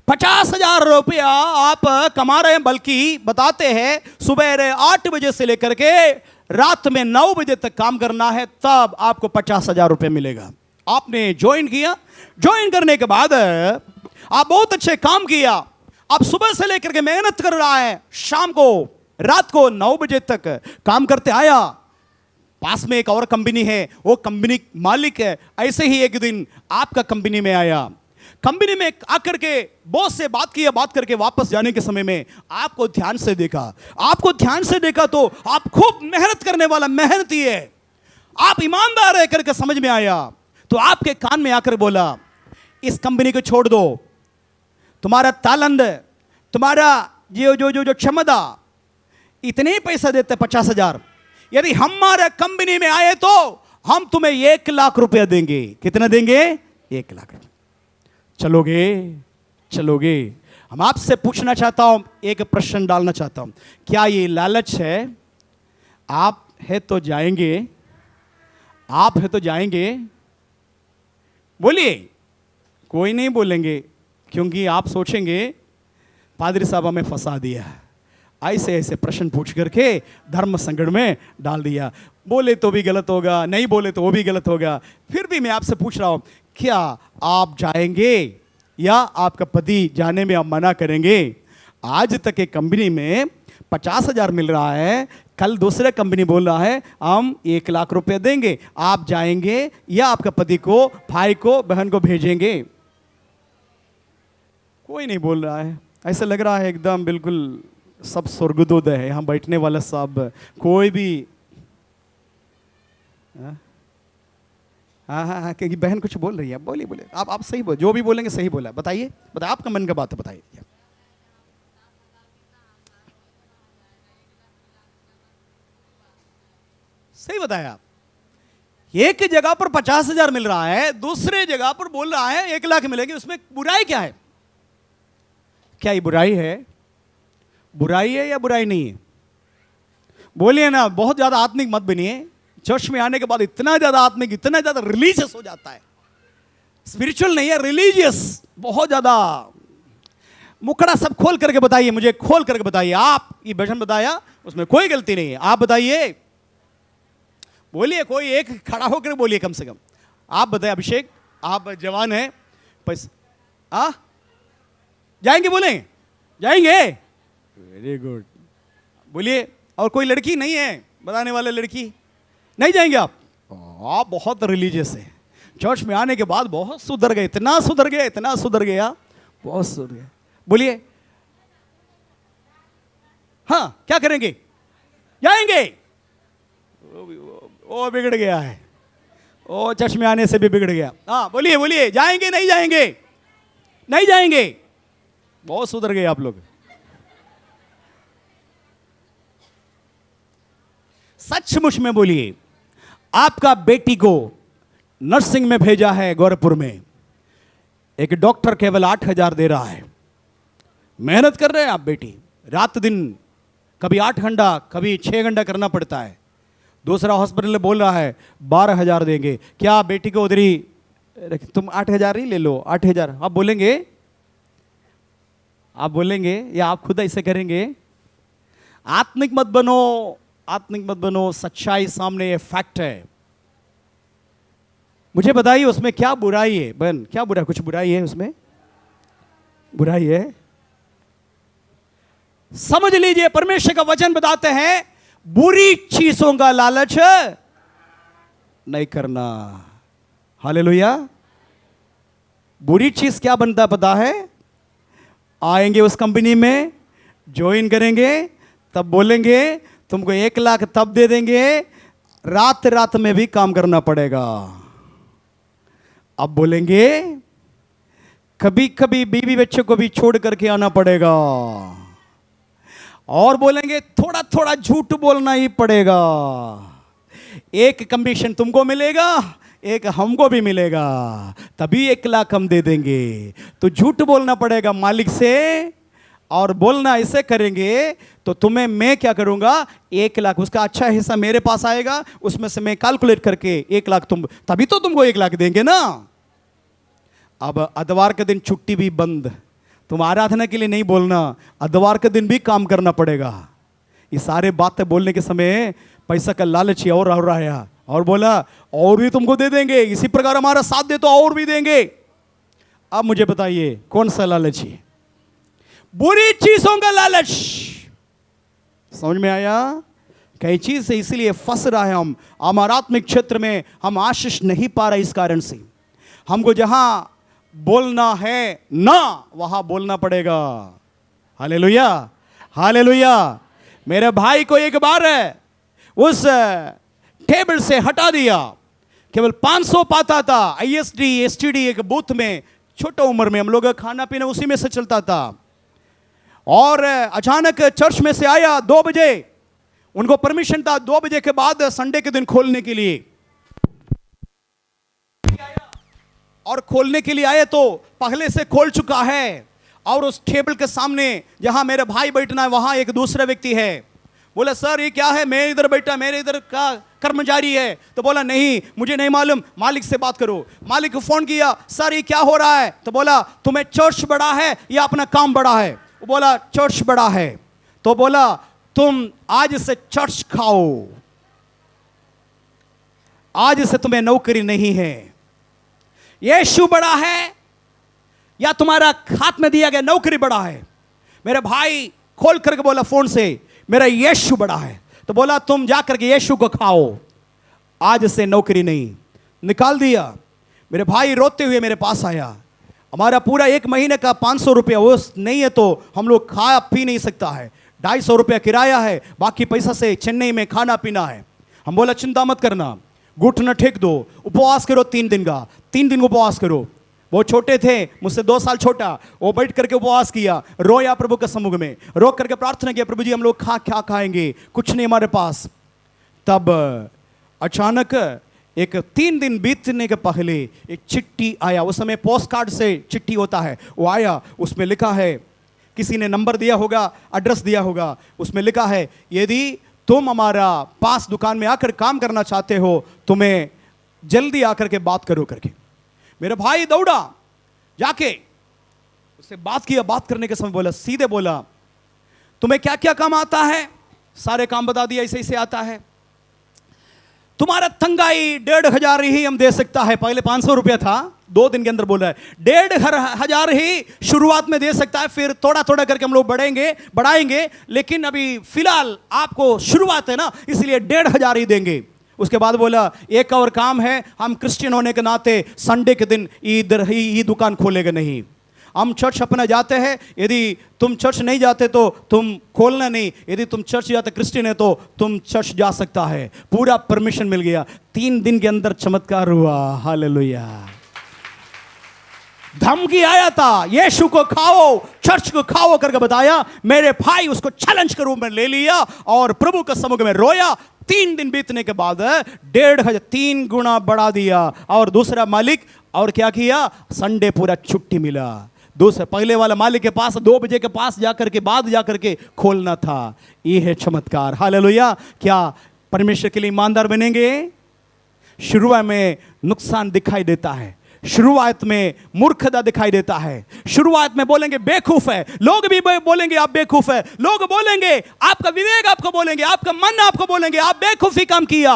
S3: 50,000 रुपया आप कमा रहे हैं, बल्कि बताते हैं सुबह 8 बजे से लेकर के रात में 9 बजे तक काम करना है, तब आपको 50,000 रुपये मिलेगा। आपने ज्वाइन किया, ज्वाइन करने के बाद आप बहुत अच्छे काम किया, आप सुबह से लेकर के मेहनत कर रहा है, शाम को रात को 9 बजे तक काम करते आया। पास में एक और कंपनी है, वो कंपनी मालिक है, ऐसे ही एक दिन आपका कंपनी में आया। कंपनी में आकर के बॉस से बात किया, बात करके वापस जाने के समय में आपको ध्यान से देखा तो आप खूब मेहनत करने वाला मेहनती है, आप ईमानदार है करके समझ में आया। तो आपके कान में आकर बोला, इस कंपनी को छोड़ दो, तुम्हारा तालंद, तुम्हारा जो क्षमता, इतने ही पैसा देते 50,000, यदि हमारे कंपनी में आए तो हम तुम्हें 1 लाख रुपया देंगे। कितना देंगे? 1 लाख रुपया। चलोगे? हम आपसे पूछना चाहता हूं, एक प्रश्न डालना चाहता हूं, क्या ये लालच है? आप है तो जाएंगे, बोलिए। कोई नहीं बोलेंगे, क्योंकि आप सोचेंगे पादरी साहब हमें फंसा दिया, ऐसे प्रश्न पूछ करके धर्म संकट में डाल दिया। बोले तो भी गलत होगा, नहीं बोले तो वो भी गलत होगा। फिर भी मैं आपसे पूछ रहा हूं, क्या आप जाएंगे या आपका पति जाने में आप मना करेंगे? आज तक एक कंपनी में 50,000 मिल रहा है, कल दूसरे कंपनी बोल रहा है हम 1 लाख रुपए देंगे, आप जाएंगे या आपका पति को, भाई को, बहन को भेजेंगे? कोई नहीं बोल रहा है। ऐसा लग रहा है एकदम बिल्कुल सब स्वर्गदूत है यहाँ बैठने वाला सब, कोई भी। हाँ, क्योंकि बहन कुछ बोल रही है, बोलिए। आप सही बोल, जो भी बोलेंगे सही बोला। बताइए, आपका मन का बात बताइए। सही बताया आप। एक जगह पर 50,000 मिल रहा है, दूसरे जगह पर बोल रहा है 1 लाख मिलेगी, उसमें बुराई क्या है? क्या ये बुराई है? बुराई है या बुराई नहीं है? बोलिए ना। बहुत ज्यादा आत्मिक मत बनिए। चर्च में आने के बाद इतना ज्यादा आत्मिक, इतना ज्यादा रिलीजियस हो जाता है। स्पिरिचुअल नहीं है, रिलीजियस, बहुत ज्यादा। मुखड़ा सब खोल करके बताइए, मुझे खोल करके बताइए। आप ये भजन बताया, उसमें कोई गलती नहीं है, आप बताइए। बोलिए, कोई एक खड़ा होकर बोलिए कम से कम। आप बताइए। अभिषेक, आप जवान हैं, पैसा जाएंगे? बोले जाएंगे, वेरी गुड। बोलिए। और कोई लड़की नहीं है बताने वाले? लड़की नहीं जाएंगे आप बहुत रिलीजियस है। चर्च में आने के बाद बहुत सुधर गए, इतना सुधर गया, बहुत सुधर गया। बोलिए। हाँ, क्या करेंगे? जाएंगे। वो बिगड़ गया है, वो चर्च में आने से भी बिगड़ गया। हाँ, बोलिए। जाएंगे? नहीं जाएंगे। बहुत सुधर गए आप लोग। सचमुच में बोलिए। आपका बेटी को नर्सिंग में भेजा है गोरखपुर में, एक डॉक्टर केवल 8,000 दे रहा है। मेहनत कर रहे हैं आप बेटी, रात दिन, कभी 8 घंटा, कभी 6 घंटा करना पड़ता है। दूसरा हॉस्पिटल बोल रहा है 12,000 देंगे। क्या बेटी को उधर ही तुम 8,000 ही ले लो? 8,000 आप बोलेंगे या आप खुद ऐसे करेंगे? आत्मिक मत बनो। सच्चाई सामने, ये फैक्ट है। मुझे बताइए उसमें क्या बुराई है? बहन, क्या बुराई? कुछ बुराई है उसमें? बुराई है? समझ लीजिए, परमेश्वर का वचन बताते हैं बुरी चीजों का लालच नहीं करना। हालेलुया। बुरी चीज क्या बनता पता है? आएंगे उस कंपनी में, ज्वाइन करेंगे, तब बोलेंगे तुमको 1 लाख तब दे देंगे, रात में भी काम करना पड़ेगा। अब बोलेंगे कभी कभी बीवी बच्चों को भी छोड़ करके आना पड़ेगा। और बोलेंगे थोड़ा थोड़ा झूठ बोलना ही पड़ेगा, एक कमीशन तुमको मिलेगा, एक हमको भी मिलेगा, तभी 1 लाख हम दे देंगे। तो झूठ बोलना पड़ेगा मालिक से, और बोलना ऐसे करेंगे तो तुम्हें मैं क्या करूंगा, 1 लाख उसका अच्छा हिस्सा मेरे पास आएगा, उसमें से मैं कैलकुलेट करके 1 लाख तुम, तभी तो तुमको 1 लाख देंगे ना। अब अतवार के दिन छुट्टी भी बंद, तुम आराधना के लिए नहीं बोलना, अतवार के दिन भी काम करना पड़ेगा। ये सारे बातें बोलने के समय पैसा का लालच और आया और बोला और भी तुमको दे देंगे, इसी प्रकार हमारा साथ दे तो और भी देंगे। अब मुझे बताइए कौन सा लालच है? बुरी चीजों का लालच। समझ में आया? कई चीज से इसलिए फंस रहा है हम, हमारे आत्मिक क्षेत्र में हम आशीष नहीं पा रहे। इस कारण से हमको जहां बोलना है ना वहां बोलना पड़ेगा। Hallelujah, hallelujah. मेरे भाई को एक बार उस टेबल से हटा दिया, केवल 500 पाता था। ISD STD एक बूथ में, छोटा उम्र में हम लोग खाना पीना उसी में से चलता था। और अचानक चर्च में से आया 2 बजे, उनको परमिशन था 2 बजे के बाद संडे के दिन खोलने के लिए, और खोलने के लिए आए तो पहले से खोल चुका है। और उस टेबल के सामने जहां मेरे भाई बैठना है वहां एक दूसरा व्यक्ति है। बोला सर ये क्या है, मैं इधर बैठा, मेरे इधर का कर्मचारी है। तो बोला नहीं मुझे नहीं मालूम, मालिक से बात करो। मालिक को फोन किया, सर ये क्या हो रहा है? तो बोला तुम्हें चर्च बड़ा है या अपना काम बड़ा है? वो बोला चर्च बड़ा है। तो बोला तुम आज से चर्च खाओ, आज से तुम्हें नौकरी नहीं है। यीशु बड़ा है या तुम्हारा हाथ में दिया गया नौकरी बड़ा है? मेरे भाई खोल करके बोला फोन से, मेरा यीशु बड़ा है। तो बोला तुम जाकर के यीशु को खाओ, आज से नौकरी नहीं। निकाल दिया। मेरे भाई रोते हुए मेरे पास आया, हमारा पूरा 1 महीने का 500 रुपया वो नहीं है तो हम लोग खा पी नहीं सकता है, 250 रुपया किराया है, बाकी पैसा से चेन्नई में खाना पीना है। हम बोला चिंता मत करना, घुटना टेक दो, उपवास करो 3 दिन का, 3 दिन उपवास करो। वो छोटे थे, मुझसे 2 साल छोटा, वो बैठ करके उपवास किया, रोया प्रभु के सम्मुख में, रो करके प्रार्थना किया, प्रभु जी हम लोग क्या खाएंगे, कुछ नहीं हमारे पास। तब अचानक एक 3 दिन बीतने के पहले एक चिट्ठी आया। उस समय पोस्ट कार्ड से चिट्ठी होता है, वो आया, उसमें लिखा है, किसी ने नंबर दिया होगा, एड्रेस दिया होगा, उसमें लिखा है यदि तुम हमारा पास दुकान में आकर काम करना चाहते हो तुम्हें जल्दी आकर के बात करो करके। मेरा भाई दौड़ा जाके उससे बात किया। बात करने के समय बोला, सीधे बोला तुम्हें क्या क्या काम आता है? सारे काम बता दिया, ऐसे ऐसे आता है। तुम्हारा तंगाई 1,500 ही हम दे सकता है, पहले 500 रुपया था, 2 दिन के अंदर बोल रहा है 1,500 ही शुरुआत में दे सकता है, फिर थोड़ा थोड़ा करके हम लोग बढ़ाएंगे, लेकिन अभी फिलहाल आपको शुरुआत है ना इसलिए 1,500 ही देंगे। उसके बाद बोला एक और काम है, हम क्रिश्चियन होने के नाते संडे के दिन इधर ही दुकान खोलेगा नहीं, हम चर्च अपना जाते हैं, यदि तुम चर्च नहीं जाते तो तुम खोलना नहीं, यदि तुम चर्च जाते क्रिश्चियन है तो तुम चर्च जा सकता है। पूरा परमिशन मिल गया। 3 दिन के अंदर चमत्कार हुआ। हालेलुया। धमकी आया था यीशु को खाओ, चर्च को खाओ करके बताया। मेरे भाई उसको चैलेंज के रूप में ले लिया और प्रभु के सम्मुख में रोया। 3 दिन बीतने के बाद 1,500 3 गुना बढ़ा दिया। और दूसरा मालिक और क्या किया, संडे पूरा छुट्टी मिला। दूसरे पहले वाला मालिक के पास 2 बजे के पास जाकर के बाद जाकर के खोलना था। ये है चमत्कार। हालेलुया। क्या परमेश्वर के लिए ईमानदार बनेंगे? शुरुआत में नुकसान दिखाई देता है, शुरुआत में मूर्खता दिखाई देता है, शुरुआत में बोलेंगे बेवकूफ है, लोग भी बोलेंगे आप बेवकूफ है, लोग बोलेंगे आपका विवेक आपको बोलेंगे, आपका मन आपको बोलेंगे आप बेवकूफी काम किया,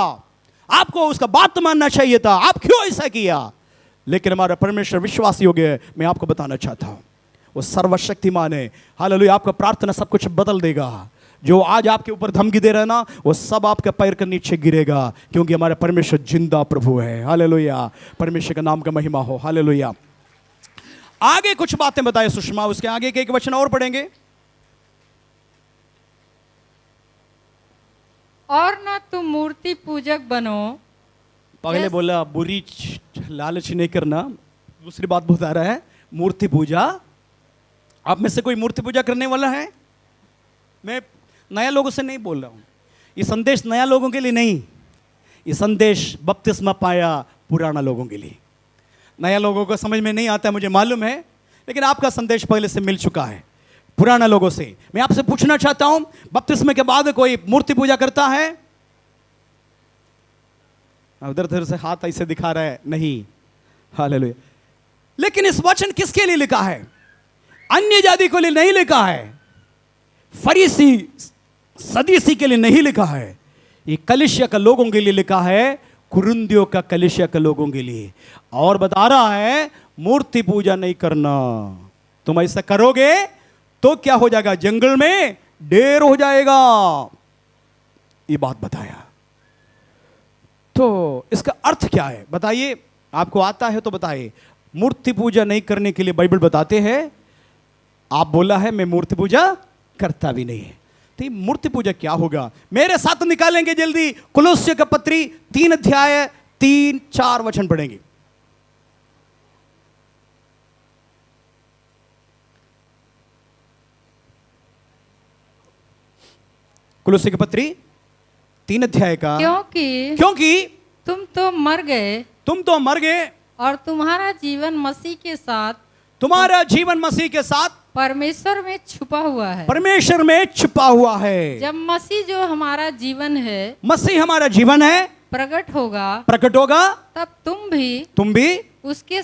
S3: आपको उसका बात मानना चाहिए था, आप क्यों ऐसा किया। लेकिन हमारा परमेश्वर विश्वास योग्य है। मैं आपको बताना चाहता हूं वो सर्वशक्तिमान है। हालेलुया। आपका प्रार्थना सब कुछ बदल देगा। जो आज आपके ऊपर धमकी दे रहा है ना वो सब आपके पैर के नीचे गिरेगा, क्योंकि हमारा परमेश्वर जिंदा प्रभु है। हालेलुया। परमेश्वर का नाम का महिमा हो। हालेलुया। आगे कुछ बातें बताए सुषमा, उसके आगे के एक वचन और पढ़ेंगे।
S2: और ना तुम मूर्ति पूजक बनो।
S3: पहले बोला बुरी लालच नहीं करना, दूसरी बात बता रहा है मूर्ति पूजा। आप में से कोई मूर्ति पूजा करने वाला है? मैं नया लोगों से नहीं बोल रहा हूं, ये संदेश नया लोगों के लिए नहीं, ये संदेश बपतिस्मा पाया पुराना लोगों के लिए। नया लोगों को समझ में नहीं आता है मुझे मालूम है, लेकिन आपका संदेश पहले से मिल चुका है पुराना लोगों से। मैं आपसे पूछना चाहता हूं, बपतिस्मे के बाद कोई मूर्ति पूजा करता है? उधर उधर से हाथ ऐसे दिखा रहा है, नहीं, हालेलुया। लेकिन इस वचन किसके लिए लिखा है? अन्य जाति के लिए नहीं लिखा है, फरीसी सदीसी के लिए नहीं लिखा है, ये कलीसिया का लोगों के लिए लिखा है, कुरिन्थियों का कलीसिया के लोगों के लिए। और बता रहा है मूर्ति पूजा नहीं करना, तुम ऐसा करोगे तो क्या हो जाएगा? जंगल में ढेर हो जाएगा, ये बात बताया। तो इसका अर्थ क्या है बताइए, आपको आता है तो बताइए। मूर्ति पूजा नहीं करने के लिए बाइबल बताते हैं, आप बोला है मैं मूर्ति पूजा करता भी नहीं है, तो मूर्ति पूजा क्या होगा? मेरे साथ निकालेंगे जल्दी, कुलोस्से का पत्री 3 अध्याय 3-4 वचन पढ़ेंगे। कुलोस्से की पत्री 3 अध्याय का, क्योंकि
S2: तुम तो मर गए और तुम्हारा जीवन मसीह के साथ परमेश्वर में छुपा हुआ है। जब मसीह जो हमारा जीवन है प्रकट होगा, तब तुम भी उसके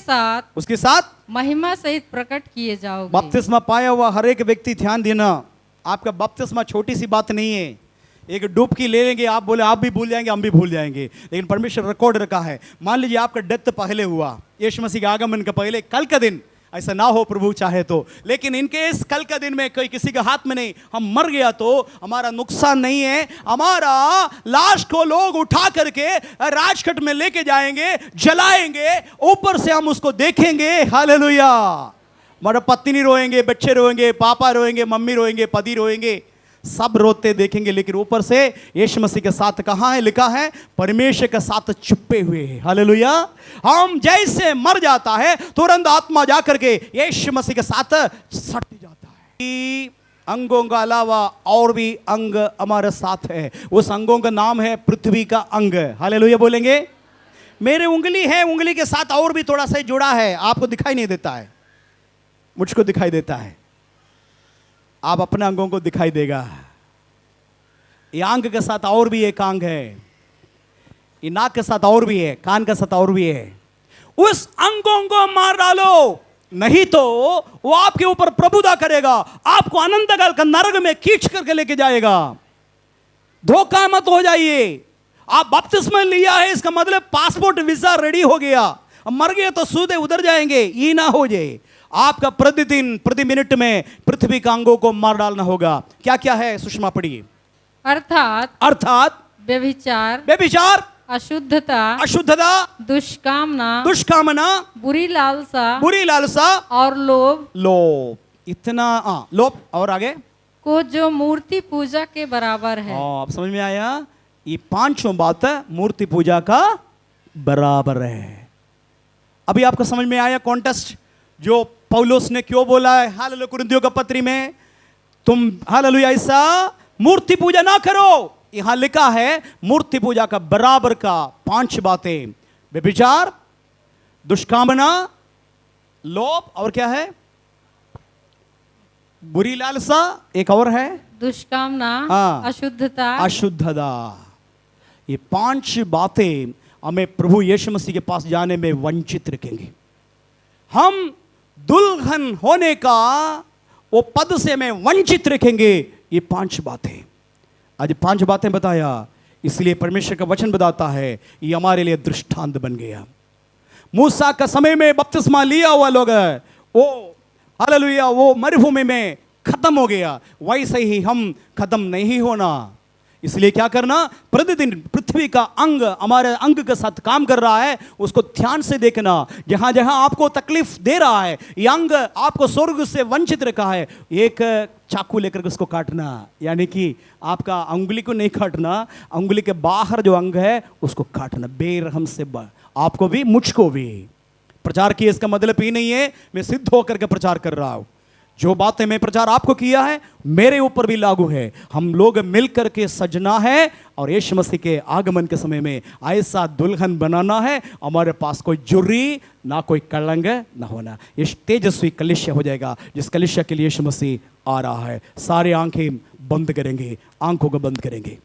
S2: साथ महिमा सहित प्रकट किए जाओगे।
S3: बपतिस्मा पाया हुआ हर एक व्यक्ति ध्यान देना, आपका बपतिस्मा छोटी सी बात नहीं है। एक डुबकी ले लेंगे, आप बोले आप भी भूल जाएंगे, हम भी भूल जाएंगे, लेकिन परमेश्वर रिकॉर्ड रखा है। मान लीजिए आपका डेथ पहले हुआ, यीशु मसीह के आगमन का पहले, कल का दिन, ऐसा ना हो प्रभु चाहे तो, लेकिन इनके इस कल का दिन में कोई किसी के हाथ में नहीं, हम मर गया तो हमारा नुकसान नहीं है। हमारा लाश को लोग उठा करके राजघाट में लेके जाएंगे, जलाएंगे, ऊपर से हम उसको देखेंगे। हालेलुया। हमारा पत्नी रोएंगे, बच्चे रोएंगे, पापा रोएंगे, मम्मी रोएंगे, पति रोएंगे, सब रोते देखेंगे, लेकिन ऊपर से यीशु मसीह के साथ कहाँ है? लिखा है परमेश्वर के साथ छुपे हुए हैं। हालेलुया। हम जैसे मर जाता है तुरंत आत्मा जाकर के यीशु मसीह के साथ सट जाता है। अंगों का अलावा और भी अंग हमारे साथ है, उस अंगों का नाम है पृथ्वी का अंग। हालेलुया बोलेंगे। मेरे उंगली है, उंगली के साथ और भी थोड़ा सा जुड़ा है, आपको दिखाई नहीं देता है, मुझको दिखाई देता है, आप अपने अंगों को दिखाई देगा। ये आंख के साथ और भी एक अंग है, ये नाक के साथ और भी है, कान के साथ और भी है। उस अंगों को मार डालो, नहीं तो वो आपके ऊपर प्रभुता करेगा, आपको अनंत काल का नरक में खींच करके लेके जाएगा। धोखा मत हो जाइए। आप बपतिस्मा लिया है, इसका मतलब पासपोर्ट वीजा रेडी हो गया, अब मर गए तो सीधे उधर जाएंगे, ये ना हो जाए। आपका प्रतिदिन प्रति मिनट में पृथ्वी का अंगों को मार डालना होगा। क्या क्या है सुषमा पढ़िए। अर्थात व्यभिचार, अशुद्धता, दुष्कामना, बुरी लालसा और लोभ। इतना लोभ और आगे
S2: को जो मूर्ति पूजा के बराबर है।
S3: आप समझ में आया? ये 5 बात मूर्ति पूजा का बराबर है। अभी आपको समझ में आया कॉन्टेस्ट जो पौलुस ने क्यों बोला है हालेलुया कुरिन्थियों का पत्री में, तुम हालेलुया ऐसा मूर्ति पूजा ना करो। यहां लिखा है मूर्ति पूजा का बराबर का 5 बातें, व्यभिचार, दुष्कामना, लोभ, और क्या है? बुरी लालसा, एक और है
S2: दुष्कामना,
S3: अशुद्धता। ये 5 बातें हमें प्रभु यीशु मसीह के पास जाने में वंचित रखेंगे। हम दुल्हन होने का वो पद से हमें वंचित रखेंगे। ये 5 बातें, आज 5 बातें बताया, इसलिए परमेश्वर का वचन बताता है ये हमारे लिए दृष्टांत बन गया। मूसा का समय में बपतिस्मा लिया हुआ लोग वो हालेलुया वो मरुभूमि में खत्म हो गया, वैसे ही हम खत्म नहीं होना। इसलिए क्या करना? प्रतिदिन पृथ्वी का अंग हमारे अंग के साथ काम कर रहा है, उसको ध्यान से देखना। जहां जहां आपको तकलीफ दे रहा है, ये अंग आपको स्वर्ग से वंचित रखा है, एक चाकू लेकर उसको काटना, यानी कि आपका उंगली को नहीं काटना, उंगली के बाहर जो अंग है उसको काटना बेरहम से। आपको भी मुझको भी प्रचार किए, इसका मतलब ये नहीं है मैं सिद्ध होकर के प्रचार कर रहा हूं। जो बातें मैं प्रचार आपको किया है मेरे ऊपर भी लागू है। हम लोग मिलकर के सजना है और यीशु मसीह के आगमन के समय में ऐसा दुल्हन बनाना है, हमारे पास कोई जुर्री ना कोई कलंक ना होना। ये तेजस्वी कलिसिया हो जाएगा जिस कलिसिया के लिए यीशु मसीह आ रहा है। सारे आंखें बंद करेंगे, आंखों को बंद करेंगे।